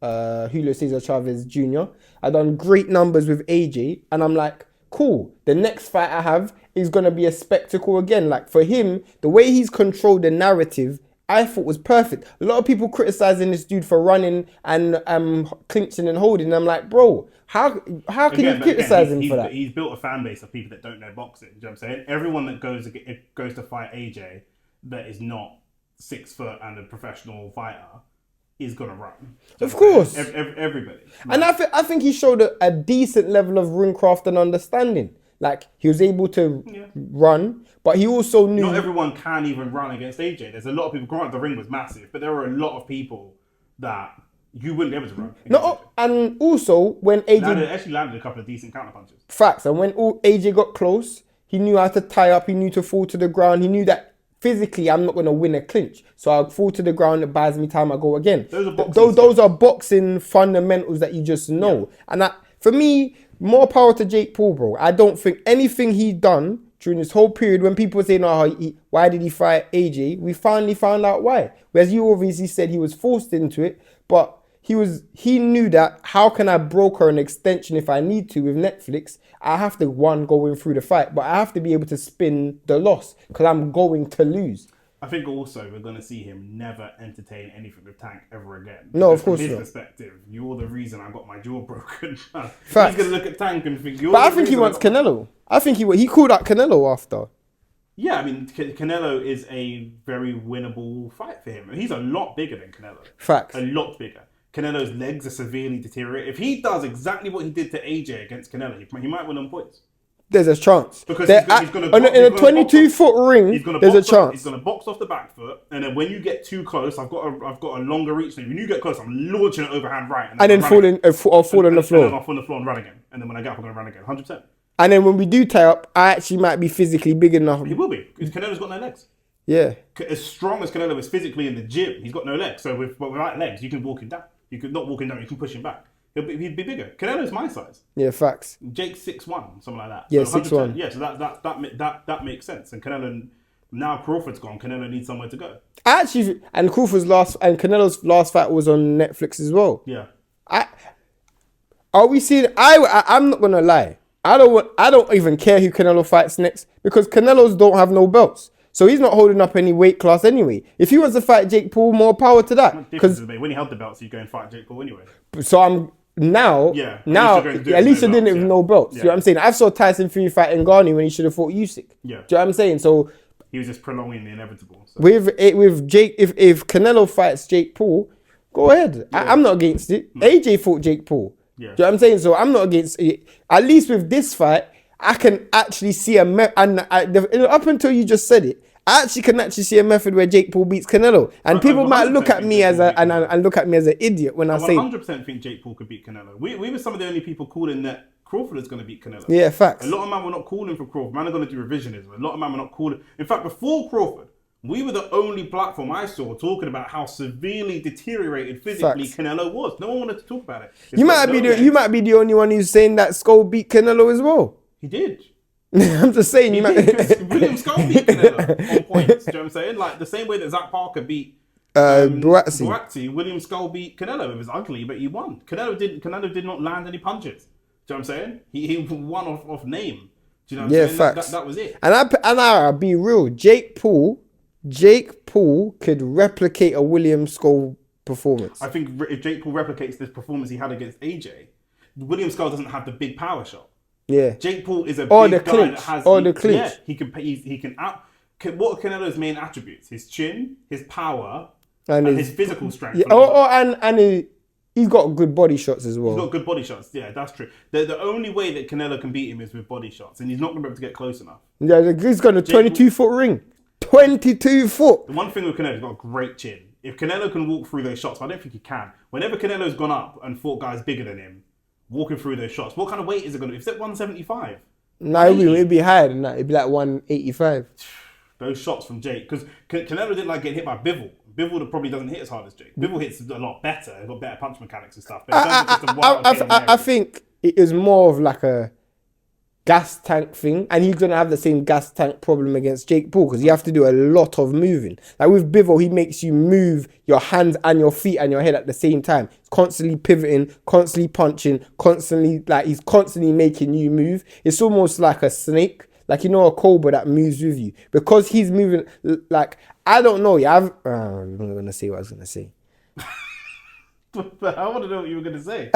Julio Cesar Chavez Jr. I done great numbers with AJ. And I'm like, cool. The next fight I have is going to be a spectacle again. Like for him, the way he's controlled the narrative, I thought was perfect. A lot of people criticizing this dude for running and clinching and holding. And I'm like, bro, how can you criticize him for that? He's built a fan base of people that don't know boxing. Do you know what I'm saying? Everyone that goes to fight AJ that is not 6 foot and a professional fighter is gonna run. Of course, everybody. And I think he showed a decent level of ringcraft and understanding. Like he was able to run, but he also knew not everyone can even run against AJ. There's a lot of people. Granted, the ring was massive, but there were a lot of people that you wouldn't be able to run. No, and also when AJ actually landed a couple of decent counter punches. Facts, and when AJ got close, he knew how to tie up. He knew to fall to the ground. He knew that physically, I'm not going to win a clinch. So I'll fall to the ground. It buys me time. I go again. Those are boxing fundamentals that you just know. Yeah. And for me, more power to Jake Paul, bro. I don't think anything he done during this whole period when people were saying, why did he fight AJ? We finally found out why. Whereas you obviously said he was forced into it, but he knew that how can I broker an extension if I need to with Netflix? I have to go in through the fight, but I have to be able to spin the loss because I'm going to lose. I think also we're going to see him never entertain anything with Tank ever again. No, of course not. From his perspective, you're the reason I got my jaw broken. Facts. He's going to look at Tank and think, but I think he wants Canelo. I think he called out Canelo after. Yeah, I mean, Canelo is a very winnable fight for him. He's a lot bigger than Canelo. Facts. A lot bigger. Canelo's legs are severely deteriorated. If he does exactly what he did to AJ against Canelo, he might win on points. There's a chance. Because he's going to... In a 22-foot ring, there's a chance. He's going to box off the back foot, and then when you get too close, I've got a longer reach. So when you get close, I'm launching an overhand right. And then fall on the floor. And then I'll fall on the floor and run again. And then when I get up, I'm going to run again. 100%. And then when we do tie up, I actually might be physically big enough. He will be. Because Canelo's got no legs. Yeah. As strong as Canelo is physically in the gym, he's got no legs. So without legs, you can walk him down. You could not walk him down, you can push him back. He'd be bigger. Canelo's my size. Yeah, facts. Jake's 6'1", something like that. Yeah, 6'1". Yeah, so that makes sense. And Canelo, now Crawford's gone, Canelo needs somewhere to go. And Canelo's last fight was on Netflix as well. Yeah. I'm not gonna lie. I don't even care who Canelo fights next because Canelos don't have no belts. So he's not holding up any weight class anyway. If he wants to fight Jake Paul, more power to that. Because when he held the belts, he'd go and fight Jake Paul anyway. So now, Yeah, at least you're doing it with no belts. Yeah. You know what I'm saying? I saw Tyson Fury fight Ngannou when he should have fought Usyk. Yeah. Do you know what I'm saying? So he was just prolonging the inevitable. So. With Jake, if Canelo fights Jake Paul, go ahead. Yeah. I'm not against it. AJ fought Jake Paul. Yeah. Do you know what I'm saying? So I'm not against it. At least with this fight, I can actually see up until you just said it, I actually can actually see a method where Jake Paul beats Canelo, and people might look at me as look at me as an idiot when I say. 100% think Jake Paul could beat Canelo. We were some of the only people calling that Crawford is going to beat Canelo. Yeah, facts. A lot of men were not calling for Crawford. Man are going to do revisionism. A lot of men were not calling. In fact, before Crawford, we were the only platform I saw talking about how severely deteriorated physically Canelo was. No one wanted to talk about it. You might be the only one who's saying that Skull beat Canelo as well. He did. I'm just saying. William Skull beat Canelo on points. Do you know what I'm saying? Like the same way that Zach Parker beat Buatsi. William Skull beat Canelo. It was ugly, but he won. Canelo did not land any punches. Do you know what I'm saying? He won off name. Do you know what I'm saying? Facts. That was it. And I'll be real. Jake Paul could replicate a William Skull performance. I think if Jake Paul replicates this performance he had against AJ, William Skull doesn't have the big power shot. Yeah. Jake Paul is a big guy that has... the clinch. Yeah, he can what are Canelo's main attributes? His chin, his power, and his physical strength. Yeah, and he's got good body shots as well. He's got good body shots. Yeah, that's true. The only way that Canelo can beat him is with body shots, and he's not going to be able to get close enough. Yeah, he's got a 22-foot ring. 22 foot. The one thing with Canelo, he's got a great chin. If Canelo can walk through those shots, I don't think he can. Whenever Canelo's gone up and fought guys bigger than him, walking through those shots, what kind of weight is it going to be? Is it 175? No, it'd be higher than that. It'd be like 185. Those shots from Jake, because Canelo didn't like getting hit by Bivol. Bivol probably doesn't hit as hard as Jake. Bivol hits a lot better. He's got better punch mechanics and stuff. But I think it is more of like a gas tank thing, and he's gonna have the same gas tank problem against Jake Paul because you have to do a lot of moving. Like with Bivol, he makes you move your hands and your feet and your head at the same time. He's constantly pivoting, constantly punching, he's constantly making you move. It's almost like a snake, like a cobra that moves with you because he's moving. Like I don't know. I'm not gonna say what I was gonna say. I want to know what you were gonna say.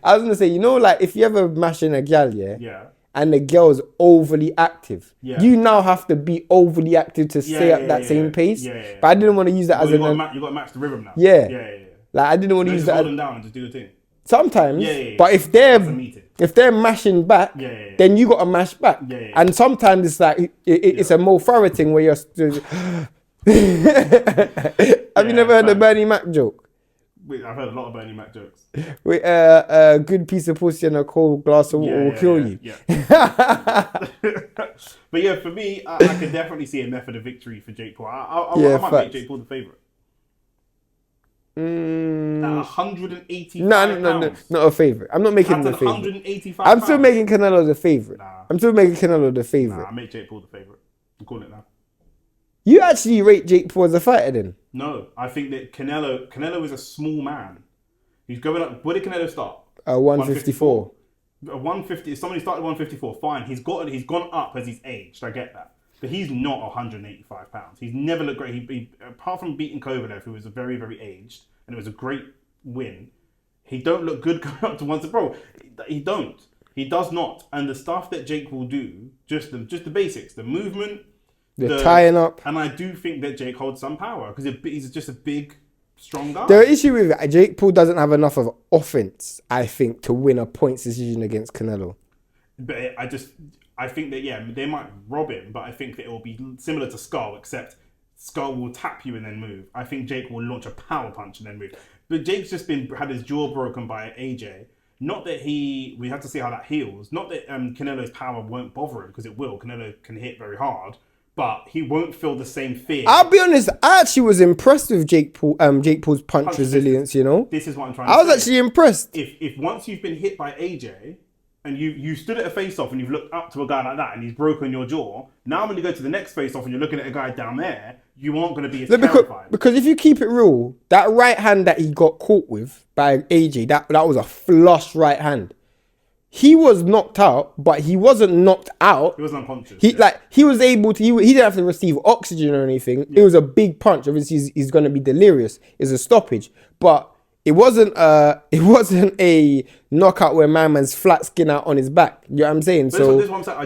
I was gonna say, like if you ever mashing a gal, yeah. And the girl's overly active. Yeah. You now have to be overly active to stay at that same pace. Yeah. But I didn't want to use that as you got to match the rhythm now. Yeah. Yeah. Like I didn't want to use that. Hold them down and just do the thing. Sometimes. But if they're mashing back, then you got to mash back. Yeah. And sometimes it's like it's a Mo Farah thing where you're. Have you never heard the Bernie Mac joke? I've heard a lot of Bernie Mac jokes. A good piece of pussy and a cold glass of water will kill you. Yeah. But yeah, for me, I can definitely see a method of victory for Jake Paul. I might make Jake Paul the favourite. At 185 No, not a favourite. I'm not making him the favourite. 185 I'm still making Canelo the favourite. I'm still making Canelo the favourite. I make Jake Paul the favourite. I'm calling it now. You actually rate Jake Paul as a fighter then? No, I think that Canelo is a small man. He's going up. Where did Canelo start? 154. 150. If somebody started 154, fine. He's gone up as he's aged. I get that, but he's not 185 pounds. He's never looked great. He apart from beating Kovalev, who was a very very aged, and it was a great win. He don't look good going up to 1. Bro, he don't. He does not. And the stuff that Jake will do, just the basics, the movement. The tying up. And I do think that Jake holds some power because he's just a big, strong guy. The issue with Jake Paul doesn't have enough of offense, I think, to win a points decision against Canelo. But I think that, they might rob him, but I think that it will be similar to Skull, except Skull will tap you and then move. I think Jake will launch a power punch and then move. But Jake's just had his jaw broken by AJ. Not that we have to see how that heals. Not that Canelo's power won't bother him, because it will. Canelo can hit very hard. But he won't feel the same fear. I'll be honest, I actually was impressed with Jake Paul's punch resilience, This is what I'm trying to say. I was actually impressed. If once you've been hit by AJ and you stood at a face-off and you've looked up to a guy like that and he's broken your jaw, now when you go to the next face-off and you're looking at a guy down there, you aren't going to be as terrified. Because if you keep it real, that right hand that he got caught with by AJ, that was a flush right hand. He was knocked out, but he wasn't knocked out. He was unconscious. He was able to. He didn't have to receive oxygen or anything. Yeah. It was a big punch. Obviously, he's going to be delirious. It's a stoppage, but it wasn't a knockout where my man's flat skin out on his back. You know what I'm saying? But So this is what I'm saying. I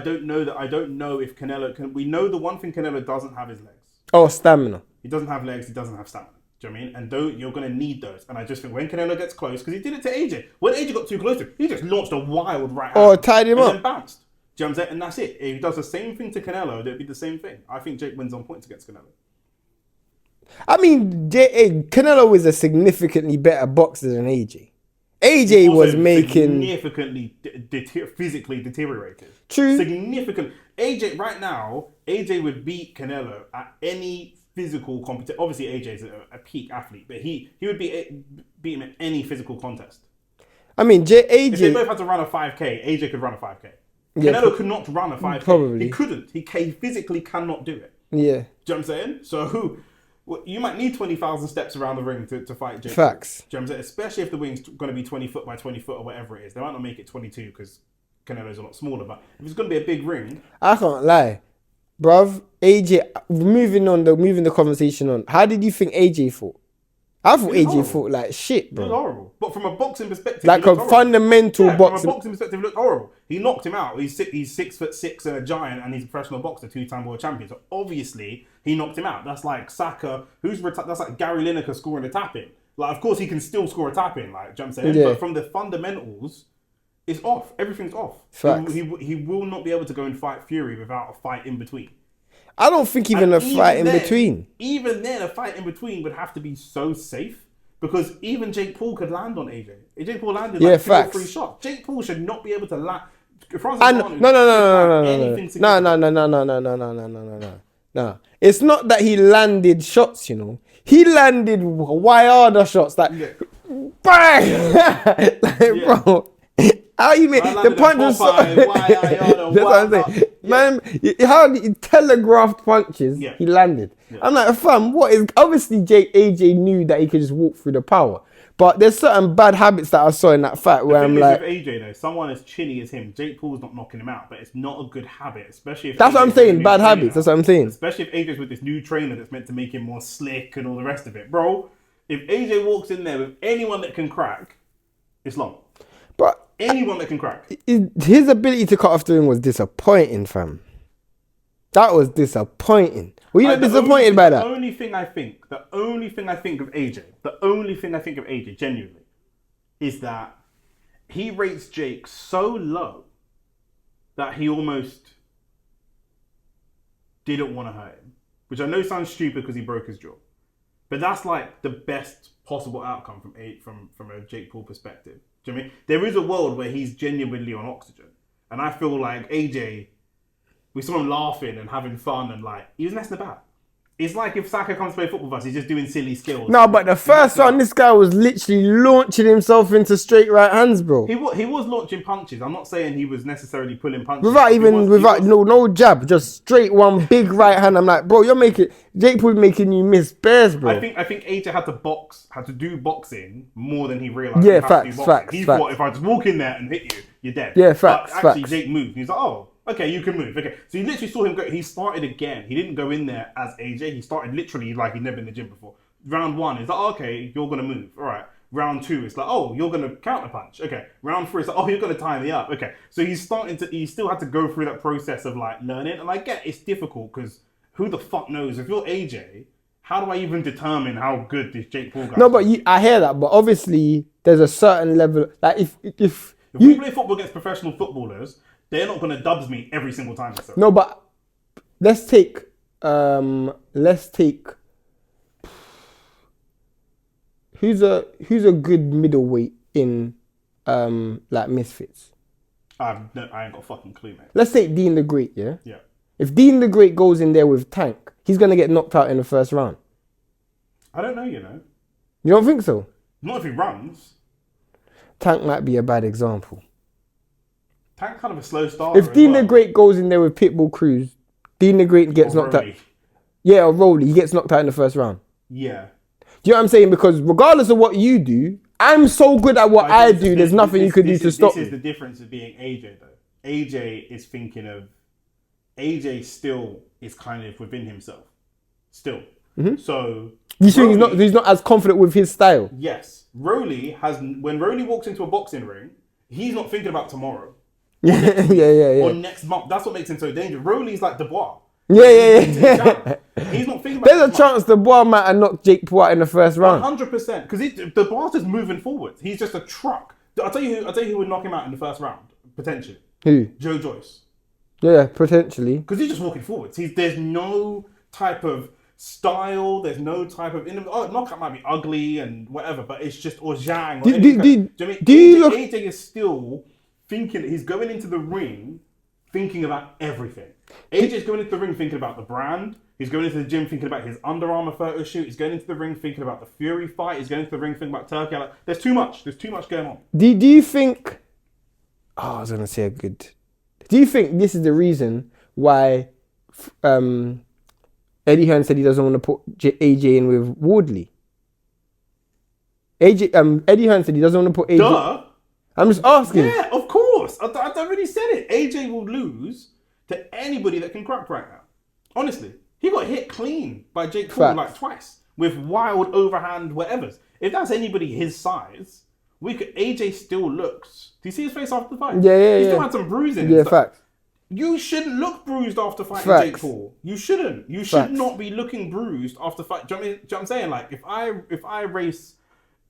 don't know if Canelo can. We know the one thing Canelo doesn't have is legs. stamina. He doesn't have legs. He doesn't have stamina. Do you know what I mean? And you're going to need those. And I just think when Canelo gets close, because he did it to AJ. When AJ got too close to him, he just launched a wild right hand. Tied him up. And then bounced. Do you know what I'm saying? And that's it. If he does the same thing to Canelo, it'd be the same thing. I think Jake wins on points against Canelo. I mean, Canelo is a significantly better boxer than AJ. AJ was making significantly physically deteriorated. True. Significant. AJ right now, AJ would beat Canelo at any physical competition. Obviously, AJ is a peak athlete, but he would beat him at any physical contest. I mean, AJ. If they both had to run a 5K, AJ could run a 5K. Canelo could not run a 5K. Probably. He couldn't. He physically cannot do it. Yeah. Do you know what I'm saying? So you might need 20,000 steps around the ring to fight Jake. Facts. Do you know what I'm saying? Especially if the wing's going to be 20 foot by 20 foot or whatever it is. They might not make it 22 because Canelo's a lot smaller. But if it's going to be a big ring, I can't lie, bruv. AJ. Moving the conversation on. How did you think AJ fought? I thought AJ fought like shit, it was bro. horrible. But from a boxing perspective, Like he a looked horrible. fundamental boxing. From a boxing perspective, it looked horrible. He knocked him out. He's 6'6" and a giant, and he's a professional boxer, 2-time world champion. So obviously he knocked him out. That's like Saka, that's like Gary Lineker scoring a tap in. Like, of course he can still score a tap in. Like, do you know what I'm saying? Yeah. But from the fundamentals, it's off. Everything's off. Facts. He will not be able to go and fight Fury without a fight in between. I don't think even a fight in between. Even then, a fight in between would have to be so safe. Because even Jake Paul could land on AJ. Jake Paul landed like 2 or 3 shots. Jake Paul should not be able to land. No. It's not that he landed shots, you know. He landed wider shots. Like, bang! Bro. How you make the punch was so... That's what I'm saying. Man, how he telegraphed punches, he landed. Yeah. I'm like, fam, what is... Obviously, AJ knew that he could just walk through the power. But there's certain bad habits that I saw in that fight where I'm like... With AJ, though, someone as chinny as him, Jake Paul's not knocking him out, but it's not a good habit, especially if... That's what I'm saying, bad habits. That's what I'm saying. Especially if AJ's with this new trainer that's meant to make him more slick and all the rest of it. Bro, if AJ walks in there with anyone that can crack, it's long. But... Anyone that can crack. His ability to cut off the ring was disappointing, fam. That was disappointing. Were you not disappointed by that? The only thing I think of AJ, genuinely, is that he rates Jake so low that he almost didn't want to hurt him. Which I know sounds stupid because he broke his jaw. But that's like the best possible outcome from a Jake Paul perspective. Do you know what I mean? There is a world where he's genuinely on oxygen. And I feel like AJ, we saw him laughing and having fun and like, he was messing about. It's like if Saka comes to play football with us, he's just doing silly skills. No, but the first one, this guy was literally launching himself into straight right hands, bro. He was launching punches. I'm not saying he was necessarily pulling punches. Without no jab, just straight one big right hand. I'm like, bro, Jake Paul's making you miss bears, bro. I think AJ had to do boxing more than he realised. Yeah, facts. He thought if I just walk in there and hit you, you're dead. Yeah, facts. But actually, Jake moved. He's like, oh, okay, you can move. Okay, so you literally saw him go. He started again. He didn't go in there as AJ. He started literally like he'd never been in the gym before. Round 1, he's like, oh, okay, you're gonna move. All right. Round 2, it's like, oh, you're gonna counter punch. Okay. Round 3, it's like, oh, you're gonna tie me up. Okay. So he still had to go through that process of like learning. And I get it's difficult because who the fuck knows? If you're AJ, how do I even determine how good this Jake Paul guy is? No, but I hear that. But obviously, there's a certain level. Like if we play football against professional footballers, they're not gonna dubs me every single time. So. No, but let's take who's a good middleweight in like Misfits. I ain't got a fucking clue, mate. Let's take Dean the Great, yeah? Yeah. If Dean the Great goes in there with Tank, he's gonna get knocked out in the first round. I don't know, you know. You don't think so? Not if he runs. Tank might be a bad example. Tank's kind of a slow starter. If Dean the Great goes in there with Pitbull Cruz, Dean the Great gets knocked out. Yeah, or Rolly, he gets knocked out in the first round. Yeah. Do you know what I'm saying? Because regardless of what you do, I'm so good at what I do, there's nothing you could do to stop me. This is the difference of being AJ, though. AJ is thinking of... AJ still is kind of within himself. Still. So You think he's not as confident with his style? Yes, when Rolly walks into a boxing ring, he's not thinking about tomorrow. Yeah. Or next month. That's what makes him so dangerous. Rolly's like Dubois. Yeah. He's not thinking about. There's a chance Dubois might have knocked Jake Paul out in the first round. 100%, because Dubois just moving forward. He's just a truck. I'll tell you who would knock him out in the first round potentially. Who? Joe Joyce. Yeah, potentially. Because he's just walking forwards. There's no type of style. There's no type of knockout might be ugly and whatever, but it's just or Zhang. AJ is still thinking. He's going into the ring thinking about everything. AJ's going into the ring thinking about the brand. He's going into the gym thinking about his Under Armour photo shoot. He's going into the ring thinking about the Fury fight. He's going into the ring thinking about Turkey. Like, there's too much. There's too much going on. Do you think? Oh, I was gonna say a good. Do you think this is the reason why Eddie Hearn said he doesn't want to put AJ in with Wardley? Eddie Hearn said he doesn't want to put AJ. Duh. I'm just asking. Yeah, of course. I already said it. AJ will lose to anybody that can crack right now. Honestly, he got hit clean by Jake Paul like twice with wild overhand whatevers. If that's anybody his size, AJ still looks. Do you see his face after the fight? Yeah. He still had some bruising. Yeah, fact. You shouldn't look bruised after fighting Jake Paul. You shouldn't. You should not be looking bruised after fight. Do you know what I'm saying? Like if I race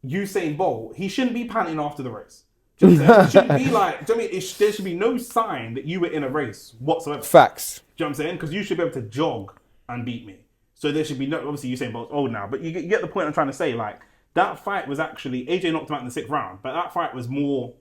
Usain Bolt, he shouldn't be panting after the race. Do you know what I'm saying? It shouldn't be like. Do you know what I mean? There should be no sign that you were in a race whatsoever. Facts. Do you know what I'm saying? Because you should be able to jog and beat me. So there should be no. Obviously, Usain Bolt's old now, but you get the point I'm trying to say. Like that fight was actually AJ knocked him out in the 6th round, but that fight was more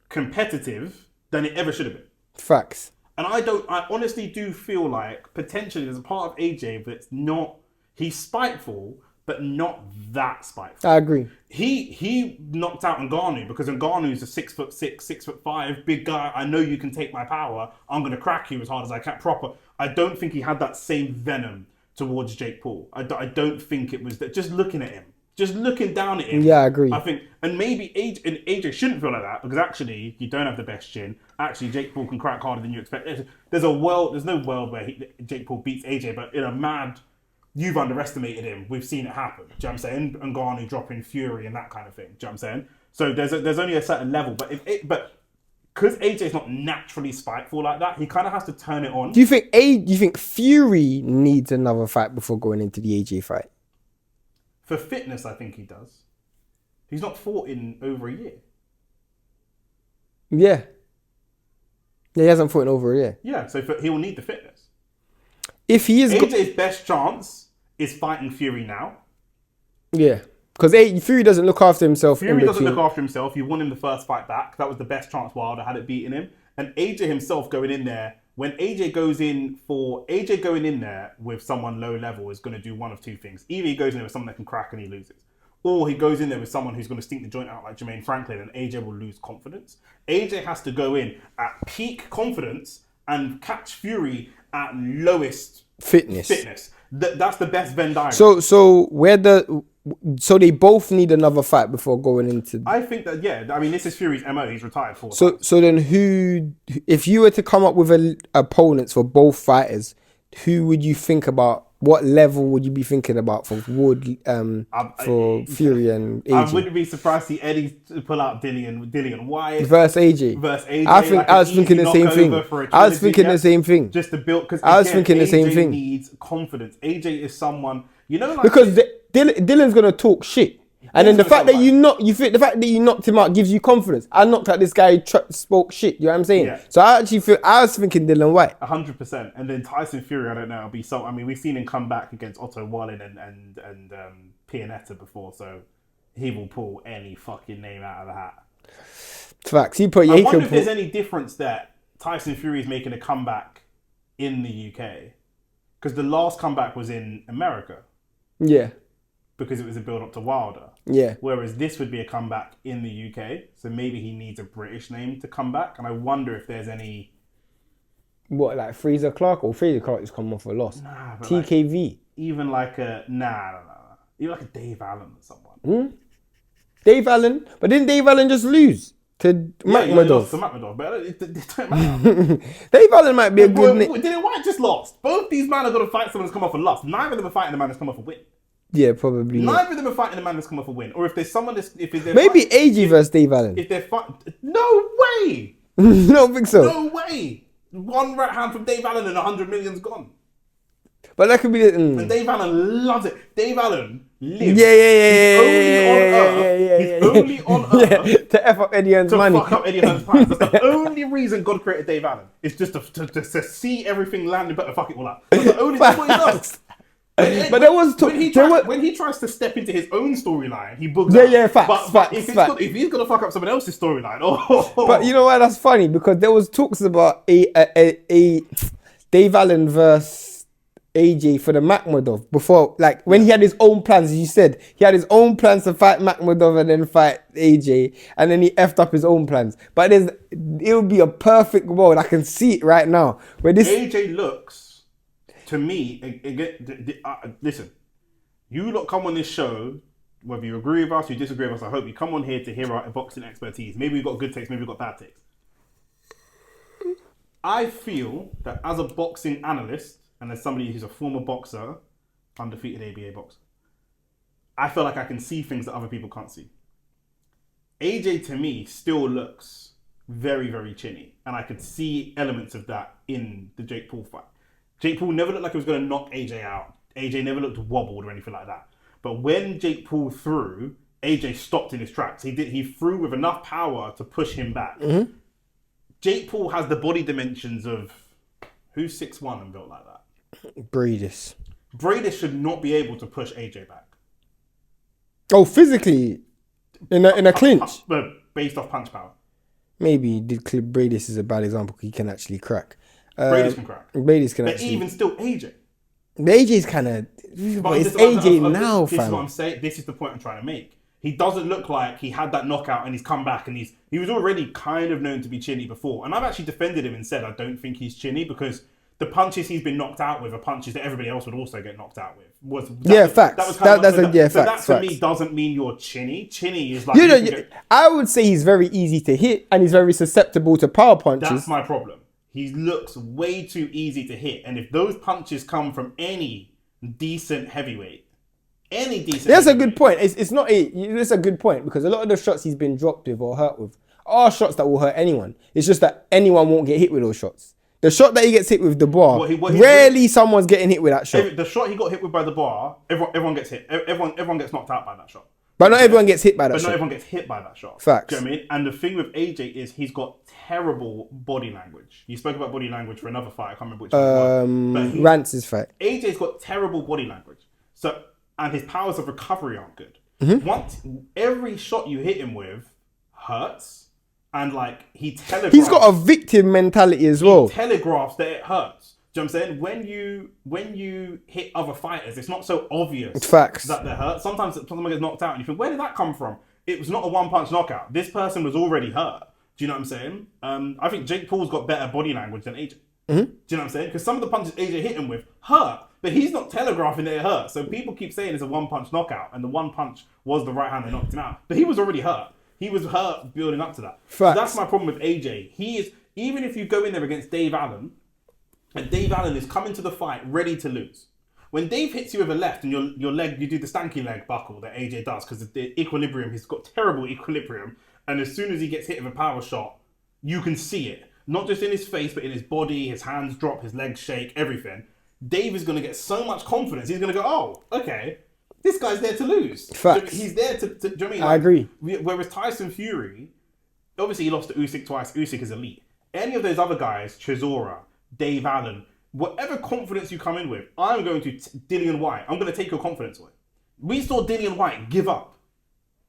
competitive than it ever should have been. Facts. And I honestly do feel like potentially there's a part of AJ that's not. He's spiteful, but not that spiteful. I agree. He knocked out Ngannou because Ngannou's a 6'6", 6'5", big guy. I know you can take my power. I'm gonna crack you as hard as I can. Proper. I don't think he had that same venom towards Jake Paul. I don't think it was that. Just looking at him, just looking down at him. Yeah, I agree. I think, and maybe AJ shouldn't feel like that because actually you don't have the best chin. Actually, Jake Paul can crack harder than you expect. There's no world where Jake Paul beats AJ, but in a mad. You've underestimated him. We've seen it happen. Do you know what I'm saying? Ngannou dropping Fury and that kind of thing. Do you know what I'm saying? So there's only a certain level, but because AJ's not naturally spiteful like that, he kind of has to turn it on. Do you think Fury needs another fight before going into the AJ fight? For fitness, I think he does. He's not fought in over a year. Yeah. Yeah, he hasn't fought in over a year. Yeah, so he will need the fitness. If he is AJ's best chance is fighting Fury now. Yeah, because Fury doesn't look after himself. Fury doesn't look after himself. You won him the first fight back. That was the best chance Wilder had at beating him. And AJ himself going in there, when AJ going in there with someone low level is going to do one of two things. Either he goes in there with someone that can crack and he loses. Or he goes in there with someone who's going to stink the joint out like Jermaine Franklin and AJ will lose confidence. AJ has to go in at peak confidence and catch Fury at lowest fitness. That's the best Venn diagram. So they both need another fight before going into. I think that I mean this is Fury's MO. He's retired for. So then who? If you were to come up with opponents for both fighters, who would you think about? What level would you be thinking about for Fury and AJ? I wouldn't be surprised to see Eddie pull out Dillian Wyatt versus AJ. I was thinking the same thing. Just to build because I was thinking the same AJ thing. Needs confidence. AJ is someone like because Dylan's gonna talk shit. And then the fact that the fact that you knocked him out gives you confidence. I knocked out this guy who spoke shit. You know what I'm saying? Yeah. So I was thinking Dillian Whyte. 100%. And then Tyson Fury, I don't know. It'll be so. I mean, we've seen him come back against Otto Wallin and Pianetta before, so he will pull any fucking name out of the hat. Facts. I wonder if there's any difference that Tyson Fury is making a comeback in the UK because the last comeback was in America. Yeah. Because it was a build-up to Wilder. Yeah. Whereas this would be a comeback in the UK. So maybe he needs a British name to come back. And I wonder if there's any... What, like Fraser Clark? Or Fraser Clark has come off a loss. Nah, but TKV. Like, even like a... Nah. Even like a Dave Allen or someone. Dave Allen? But didn't Dave Allen just lose? To Yeah, he lost to Makhmudov. Makhmudov, but it don't matter. Dave Allen might be a good name. Dillian White just lost. Both these men are going to fight someone that's come off a loss. Neither of them are fighting the man that's come off a win. Yeah, probably. Yeah. Neither of them are fighting the man that's come off a win. Or if there's someone that's... Maybe AG versus Dave Allen. If they're fighting... No way! Don't think so. No way! One right hand from Dave Allen and 100 million's gone. But that could be... And Dave Allen loves it. Dave Allen lives. He's only on Earth to F up Eddie Hearn's to money. fuck up Eddie Hearn's plans. That's the only reason God created Dave Allen. Is just to see everything landing better, fuck it all up. That's the only that's what he does. But there was when he tries to step into his own storyline, he bugs Yeah, out. yeah, facts, But facts. if he's gonna fuck up someone else's storyline, But you know why that's funny? Because there was talks about a Dave Allen versus AJ for the Makhmudov before, like when he had his own plans. As you said, he had his own plans to fight Makhmudov and then fight AJ, and then he effed up his own plans. But it would be a perfect world. I can see it right now. Where this AJ looks. To me, listen, you lot come on this show, whether you agree with us, you disagree with us, I hope you come on here to hear our boxing expertise. Maybe we've got good takes, maybe we've got bad takes. I feel that as a boxing analyst, and as somebody who's a former boxer, undefeated ABA boxer, I feel like I can see things that other people can't see. AJ, to me, still looks very, very chinny, and I could see elements of that in the Jake Paul fight. Jake Paul never looked like he was going to knock AJ out. AJ never looked wobbled or anything like that. But when Jake Paul threw, AJ stopped in his tracks. He threw with enough power to push him back. Mm-hmm. Jake Paul has the body dimensions of who's 6'1" and built like that? Bradis. Bradis should not be able to push AJ back. Oh, physically, in a clinch, based off punch power. Maybe Bradis is a bad example. He can actually crack. Bradis can crack. Bradis can but actually. Even still, AJ. AJ's kind of. But it's AJ now, fam. This is what I'm saying. This is the point I'm trying to make. He doesn't look like he had that knockout and he's come back and he was already kind of known to be chinny before. And I've actually defended him and said I don't think he's chinny because the punches he's been knocked out with are punches that everybody else would also get knocked out with. Facts. That to me doesn't mean you're chinny. Chinny is like... I would say he's very easy to hit and he's very susceptible to power punches. That's my problem. He looks way too easy to hit. And if those punches come from any decent heavyweight, that's a good point. It's a good point because a lot of the shots he's been dropped with or hurt with are shots that will hurt anyone. It's just that anyone won't get hit with those shots. The shot that he gets hit with the bar, rarely someone's getting hit with that shot. The shot he got hit with by the bar, everyone gets hit. Everyone gets knocked out by that shot. But not everyone gets hit by that shot. But not everyone gets hit by that shot. Facts. Do you know what I mean? And the thing with AJ is he's got terrible body language. You spoke about body language for another fight. I can't remember which one. Rance's fight. AJ's got terrible body language. And his powers of recovery aren't good. Mm-hmm. Every shot you hit him with hurts. And like he telegraphs. He's got a victim mentality as well. He telegraphs that it hurts. Do you know what I'm saying? When you hit other fighters, it's not so obvious Facts. that they're hurt. Sometimes someone gets knocked out and you think, where did that come from? It was not a one-punch knockout. This person was already hurt. Do you know what I'm saying? I think Jake Paul's got better body language than AJ. Mm-hmm. Do you know what I'm saying? Because some of the punches AJ hit him with hurt, but he's not telegraphing that it hurt. So people keep saying it's a one-punch knockout, and the one punch was the right hand that knocked him out. But he was already hurt. He was hurt building up to that. So that's my problem with AJ. He is, even if you go in there against Dave Allen, and Dave Allen is coming to the fight ready to lose. When Dave hits you with a left and your leg, you do the stanky leg buckle that AJ does because the equilibrium, he's got terrible equilibrium. And as soon as he gets hit with a power shot, you can see it. Not just in his face, but in his body, his hands drop, his legs shake, everything. Dave is going to get so much confidence. He's going to go, oh, okay, this guy's there to lose. Facts. He's there to do you know what I mean? I agree. Whereas Tyson Fury, obviously he lost to Usyk twice. Usyk is elite. Any of those other guys, Chisora, Dave Allen, whatever confidence you come in with, I'm going to Dillian White. I'm going to take your confidence away. We saw Dillian White give up.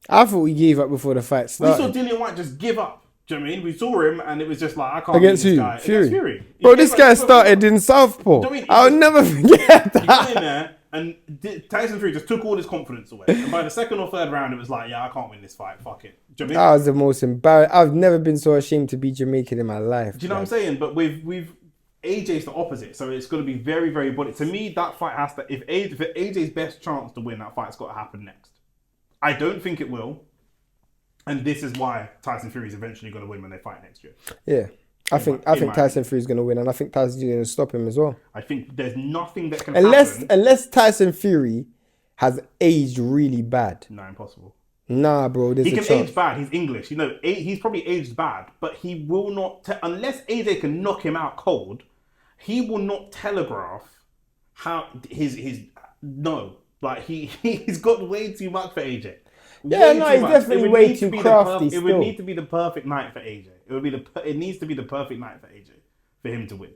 I thought we gave up before the fight started. We saw Dillian White just give up. Do you know what I mean? We saw him and it was just like, I can't against beat this who? guy. Fury. Against Fury. Bro, this guy started in Southpaw. I'll never forget that. He got in there and Tyson Fury just took all his confidence away. And by the second or third round, it was like, yeah, I can't win this fight. Fuck it. Do you know what I mean? That was the most embarrassing. I've never been so ashamed to be Jamaican in my life. Do you know what I'm saying? But with AJ's the opposite, so it's going to be very, very body. To me, that fight has to. If AJ's best chance to win, that fight's got to happen next. I don't think it will. And this is why Tyson Fury is eventually going to win when they fight next year. Yeah. I think Tyson Fury's going to win, and I think Tyson's going to stop him as well. I think there's nothing that can happen. Unless Tyson Fury has aged really bad. No, impossible. Nah, bro. He can age bad. He's English. You know, he's probably aged bad, but he will not... unless AJ can knock him out cold, he will not telegraph how his... No. Like, he's got way too much for AJ. Yeah, no, he's definitely way too crafty. It would need to be the perfect night for AJ. It needs to be the perfect night for AJ for him to win.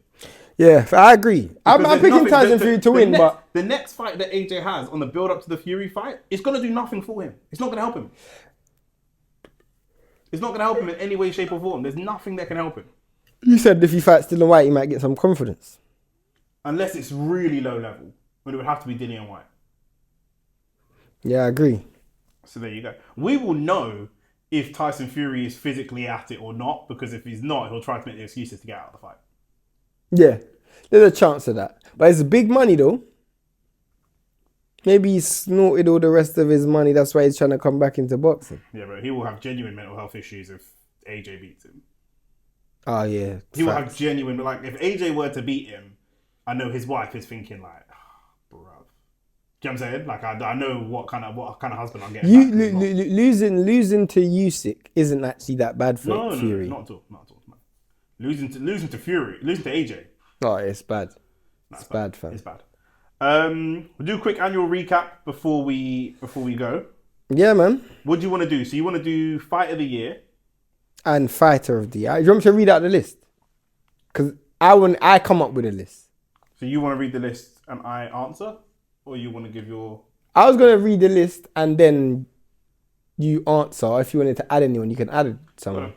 Yeah, I agree. I'm picking Tyson Fury to win, but the next fight that AJ has on the build up to the Fury fight, it's gonna do nothing for him. It's not gonna help him. It's not gonna help him in any way, shape, or form. There's nothing that can help him. You said if he fights Dillian White, he might get some confidence. Unless it's really low level, but it would have to be Dillian White. Yeah, I agree. So there you go. We will know if Tyson Fury is physically at it or not, because if he's not, he'll try to make the excuses to get out of the fight. Yeah, there's a chance of that. But it's big money, though. Maybe he snorted all the rest of his money. That's why he's trying to come back into boxing. Yeah, but he will have genuine mental health issues if AJ beats him. Oh, yeah. He will have genuine... Like, if AJ were to beat him, I know his wife is thinking, like, bruv. Do you know what I'm saying? Like, I know what kind of husband I'm getting. Losing to Usyk isn't actually that bad for Fury. No, not at all. No. Losing to Fury, losing to AJ. Oh, it's bad. It's bad, fam. It's bad. We'll do a quick annual recap before we go. Yeah, man. What do you want to do? So you want to do Fight of the Year and Fighter of the Year. You want me to read out the list? Because I come up with a list. So you want to read the list and I answer? Or you want to give your... I was going to read the list and then you answer. If you wanted to add anyone, you can add someone. Okay.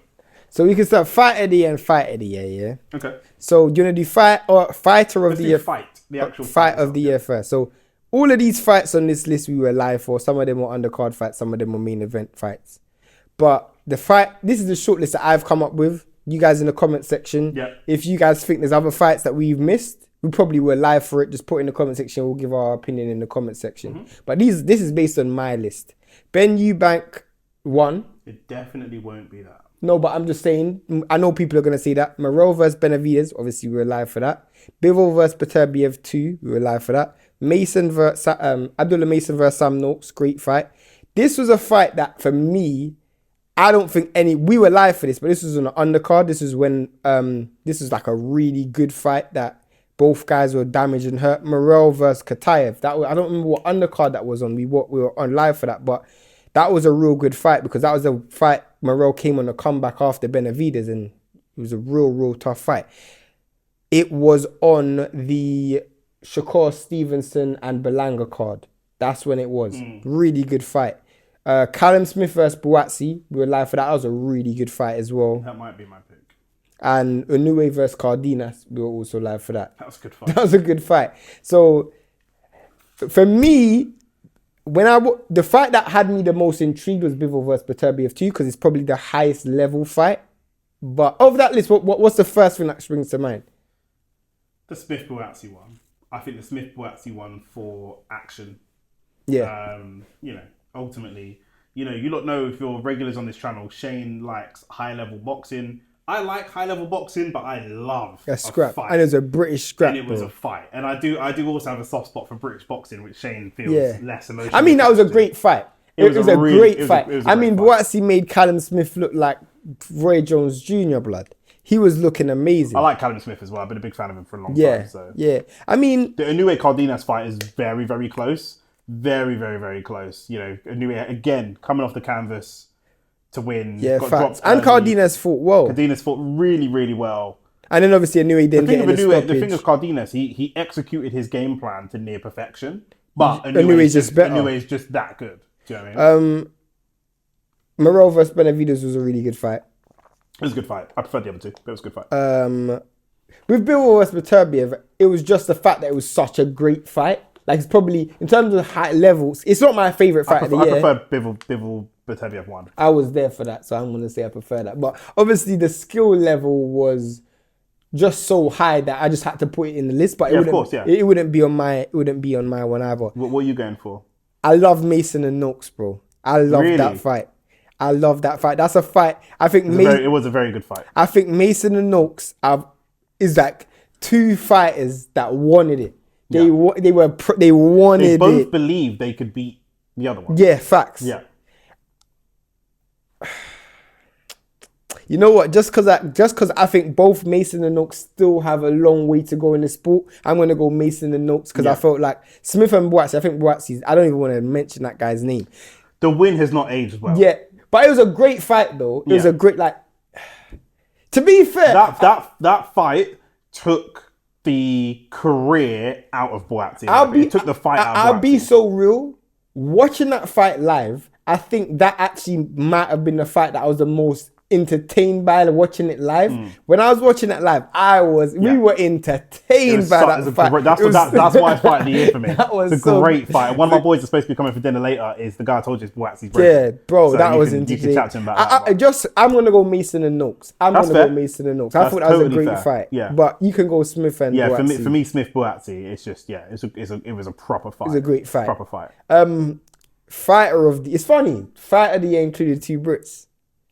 So we can start Fight of the Year and Fight of the Year, yeah? Okay. So do you want to do Fighter of the Year? The actual fight of the year first. So all of these fights on this list we were live for. Some of them were undercard fights. Some of them were main event fights. But this is the short list that I've come up with. You guys in the comment section. Yeah. If you guys think there's other fights that we've missed, we probably were live for it. Just put in the comment section. We'll give our opinion in the comment section. Mm-hmm. But this is based on my list. Ben Eubank won. It definitely won't be that. No, but I'm just saying, I know people are going to say that. Morel versus Benavidez, obviously we were live for that. Bivol versus Beterbiev 2, we were live for that. Abdullah Mason versus Sam Noakes, great fight. This was a fight that, for me, I don't think we were live for this, but this was on the undercard. This is when, this was like a really good fight that both guys were damaged and hurt. Morel versus Kataev. I don't remember what undercard that was on. We were on live for that, but that was a real good fight because that was a fight Morel came on a comeback after Benavidez and it was a real tough fight. It was on the Shakur Stevenson and Belanga card. That's when it was. Really good fight. Callum Smith versus Buatsi. We were live for that. That was a really good fight as well. That might be my pick. And Inoue versus Cardenas. We were also live for that. That was a good fight. That was a good fight. So for me, the fight that had me the most intrigued was Bivol versus Beterbiev 2 because it's probably the highest level fight. But of that list, what's the first thing that springs to mind? The Smith-Buatsi one. I think the Smith-Buatsi one for action. Yeah. Ultimately, you lot know if you're regulars on this channel, Shane likes high-level boxing. I like high-level boxing, but I love a scrap. Fight. And it was a British scrap, and it was a fight. And I do also have a soft spot for British boxing, which Shane feels less emotional. I mean, that was a great fight. It was a great fight. Buatsi made Callum Smith look like Roy Jones Jr. blood. He was looking amazing. I like Callum Smith as well. I've been a big fan of him for a long time. So. Yeah. I mean, the Inoue Cardenas fight is very, very close. Very, very, very close. Inoue, again, coming off the canvas to win. Yeah, facts. And Cardenas fought well. Cardenas fought really, really well. And then obviously Inoue didn't get in the stoppage. The thing of Cardenas, he executed his game plan to near perfection. But Inoue's just better. Inoue's just that good. Do you know what I mean? Morel versus Benavidez was a really good fight. It was a good fight. I preferred the other two, but it was a good fight. With Bivol versus Beterbiev, it was just the fact that it was such a great fight. Like, it's probably, in terms of high levels, it's not my favourite fight of the year. I prefer Bivol Beterbiev 1. I was there for that, so I'm going to say I prefer that. But obviously, the skill level was just so high that I just had to put it in the list. But it wouldn't be on my one either. What are you going for? I love Mason and Noakes, bro. I love that fight. I love that fight. That's a fight. I think it was a very good fight. I think Mason and Noakes is like two fighters that wanted it. They wanted They both it. believed they could beat the other one. Yeah, facts. Yeah. You know what? Just because I think both Mason and Noakes still have a long way to go in the sport, I'm gonna go Mason and Noakes because I felt like Smith and Bouts. I think Bouts. I don't even want to mention that guy's name. The win has not aged well. Yeah, but it was a great fight though. It was a great To be fair, that fight took the career out of Bouts. It took the fight out of I'll be so real. Watching that fight live, I think that actually might have been the fight that I was the most entertained by watching it live. When I was watching it live, we were entertained by that fight. That's why it's fight of the year for me. That was it's a great fight. One of my boys is supposed to be coming for dinner later. Is the guy I told you is Bouts? Yeah, bro, so that was entertaining. You can chat to him about that. I'm gonna go Mason and Noakes. I thought that was a great fight. Yeah, but you can go Smith and Bouts. for me, Smith Bouts. It's just it was a proper fight. It was a great fight. Proper fight. It's funny. Fight of the year included 2 Brits.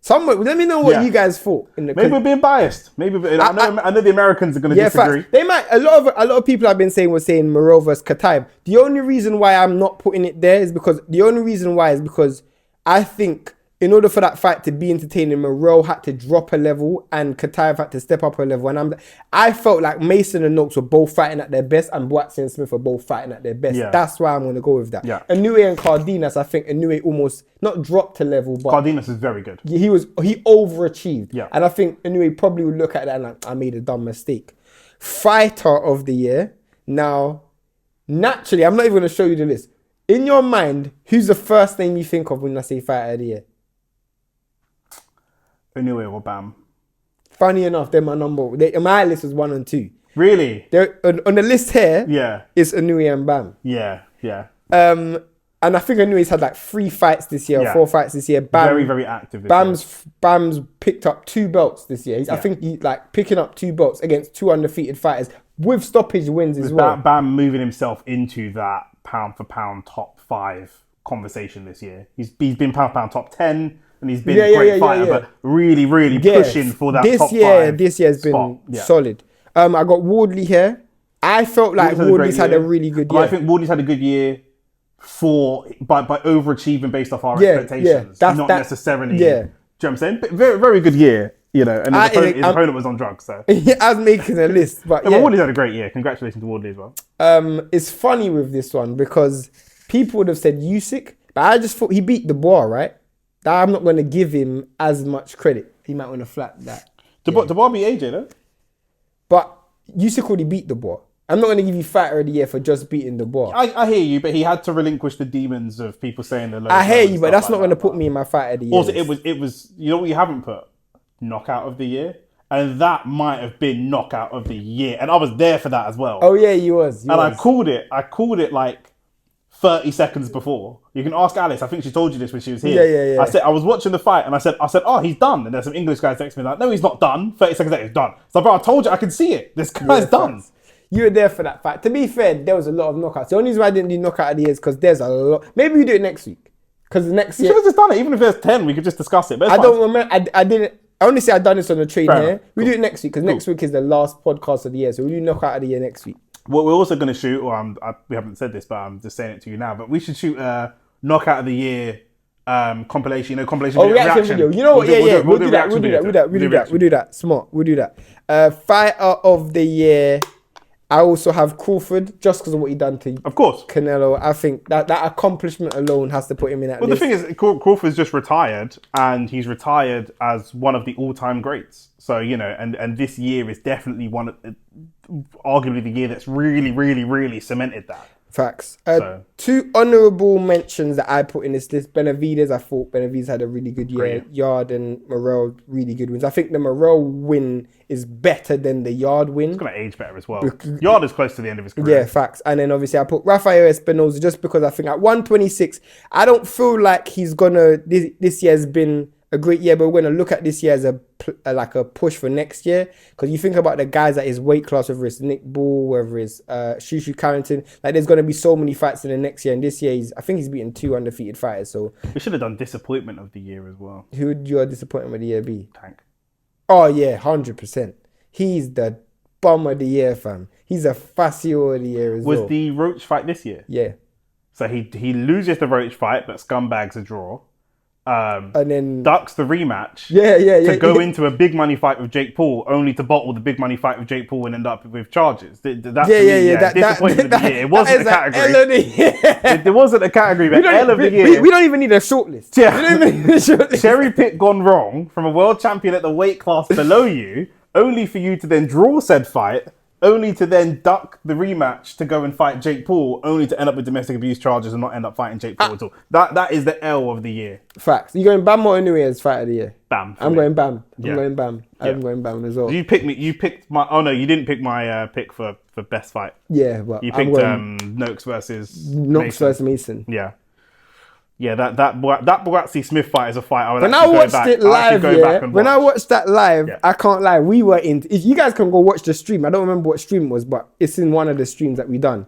Let me know what you guys thought. Maybe we're being biased. Maybe I know the Americans are going to disagree. Facts. They might. A lot of people I've been saying were saying Morel versus Kataib. The only reason why I'm not putting it there is because I think in order for that fight to be entertaining, Morel had to drop a level and Kataib had to step up a level. And I felt like Mason and Noakes were both fighting at their best and Bouts and Smith were both fighting at their best. Yeah. That's why I'm going to go with that. Yeah. Inoue and Cardenas, I think Inoue almost not dropped a level, but Cardenas is very good. He overachieved. Yeah. And I think Inoue probably would look at that and like, I made a dumb mistake. Fighter of the year. Now, naturally, I'm not even going to show you the list. In your mind, who's the first name you think of when I say fighter of the year? Inoue or Bam. Funny enough, they're my number. My list was 1 and 2. Really? They're on the list here. Yeah. It's Inoue and Bam. Yeah. And I think Inoue's had like 3 fights this year or 4 fights this year. Bam, very, very active. Bam's picked up 2 belts this year. I think he's like picking up 2 belts against 2 undefeated fighters with stoppage wins as well. Bam moving himself into that pound for pound top 5 conversation this year. He's been pound for pound top 10. And he's been a great fighter, but really, really pushing for that top 5. This year has been solid. I got Wardley here. I felt like Wardley's had a really good year. I think Wardley's had a good year by overachieving based off our expectations. Not necessarily. Yeah. Do you know what I'm saying? But very, very good year, you know. And his opponent was on drugs, so. I was making a list, but Wardley's had a great year. Congratulations to Wardley as well. It's funny with this one because people would have said Usyk, but I just thought he beat Dubois, right? I'm not going to give him as much credit. He might want to flat that. Dubois beat AJ, though. But Usyk already beat Dubois. I'm not going to give you fighter of the year for just beating Dubois. I hear you, but he had to relinquish the demons of people saying the low. I hear you, but that's not going to put me in my fighter of the year. Also, it was. You know what you haven't put? Knockout of the year. And that might have been knockout of the year. And I was there for that as well. Oh, yeah, you was. I called it. I called it like 30 seconds before. You can ask Alice. I think she told you this when she was here. Yeah. I was watching the fight and I said, oh, he's done. And there's some English guys texting me like, no, he's not done. 30 seconds later, he's done. So, bro, I told you, I can see it. This guy's done. You were there for that fight. To be fair, there was a lot of knockouts. The only reason why I didn't do knockout of the year is because there's a lot. Maybe we do it next week. Because next year. You should have just done it. Even if there's 10, we could just discuss it. But I don't remember. I didn't. I only say I've done this on the train here. We do it next week because next week is the last podcast of the year. So we'll do knockout of the year next week. What we're also going to shoot, we haven't said this, but I'm just saying it to you now, but we should shoot a knockout of the year compilation, compilation reaction video. You know what? We'll do that. Smart. We'll do that. Fighter of the year. I also have Crawford, just because of what he done to Canelo. I think that accomplishment alone has to put him in that list. The thing is, Crawford's just retired, and he's retired as one of the all-time greats. So, you know, and this year is definitely arguably the year that's really, really, really cemented that. Facts. 2 honourable mentions that I put in this list. Benavidez, I thought Benavidez had a really good year. Brilliant. Yard and Morel, really good wins. I think the Morel win is better than the Yard win. It's going to age better as well. Yard is close to the end of his career. Yeah, facts. And then obviously I put Rafael Espinosa just because I think at 126, I don't feel like he's going to... This year's been Agree. Yeah, but we're gonna look at this year as like a push for next year, because you think about the guys at his weight class, whether it's Nick Ball, whether it's Shushu Carrington. Like, there's gonna be so many fights in the next year, and this year I think he's beaten 2 undefeated fighters. So we should have done disappointment of the year as well. Who would your disappointment of the year be? Tank. Oh yeah, 100%. He's the bum of the year, fam. He's a Facio of the year as well. Was the Roach fight this year? Yeah. So he loses the Roach fight, but scumbags a draw. And then ducks the rematch. Yeah. To go into a big money fight with Jake Paul, only to bottle the big money fight with Jake Paul and end up with charges. That's disappointment of the year. It wasn't a category. It wasn't a category, but L of the year. We don't even need a shortlist. Yeah. We don't even need a shortlist. Cherry pick gone wrong from a world champion at the weight class below you, only for you to then draw said fight, only to then duck the rematch to go and fight Jake Paul, only to end up with domestic abuse charges and not end up fighting Jake Paul at all. That is the L of the year. Facts. You going Bam or Inoue as fight of the year? Bam. I'm going Bam. Yeah. I'm going Bam as well. You picked my. Oh no, you didn't pick my pick for best fight. Yeah, but you picked Noakes versus Mason. Yeah. Yeah, that Boazzi Smith fight is a fight I would When I watched it live, I watched that live, I can't lie, we were in. If you guys can go watch the stream, I don't remember what stream it was, but it's in one of the streams that we done.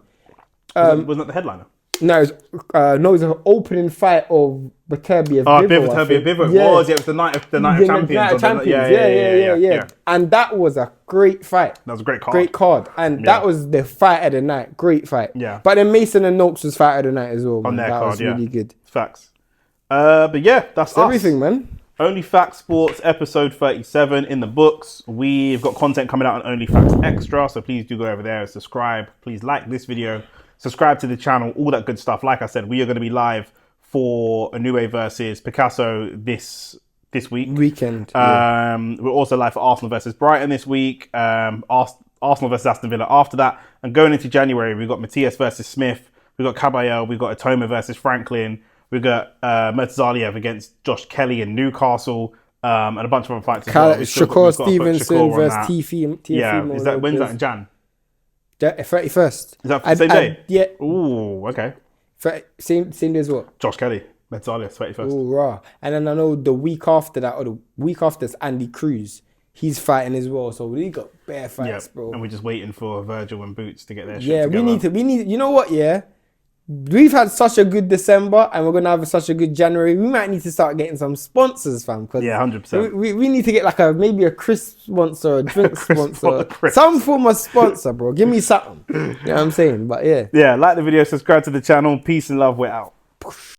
Wasn't that the headliner? No, it was an opening fight of Beterbiev. Beterbiev Bivol. It was the night of champions. Yeah. And that was a great fight. That was a great card. Great card. And that was the fight of the night. Great fight. Yeah. But then Mason and Noakes was fight of the night as well. On their that card, was really good. Facts. But yeah, that's everything, man. OnlyFacts Sports episode 37 in the books. We've got content coming out on OnlyFacts Extra, so please do go over there and subscribe. Please like this video, subscribe to the channel, all that good stuff. Like I said, we are going to be live for Inoue versus Picasso this weekend. We're also live for Arsenal versus Brighton this week. Arsenal versus Aston Villa after that. And going into January, we've got Matthias versus Smith. We've got Caballero. We've got Atoma versus Franklin. We've got Murtazaliev against Josh Kelly in Newcastle, and a bunch of other fights as well. Shakur Stevenson versus Tiafimo. Yeah, when's that in Jan? 31st. Is that the same day? Yeah. Ooh, okay. Same day as what? Josh Kelly, Murtazaliev, 31st. Ooh, raw. And then I know the week after that, or the week after, it's Andy Cruz. He's fighting as well, so we got bare fights, bro. And we're just waiting for Virgil and Boots to get their shit together. we need. You know what? Yeah. We've had such a good December and we're going to have such a good January. We might need to start getting some sponsors, fam. 100%. We need to get like maybe a crisp sponsor, a drink sponsor, some form of sponsor, bro. Give me something. You know what I'm saying? But yeah. Yeah, like the video, subscribe to the channel. Peace and love. We're out.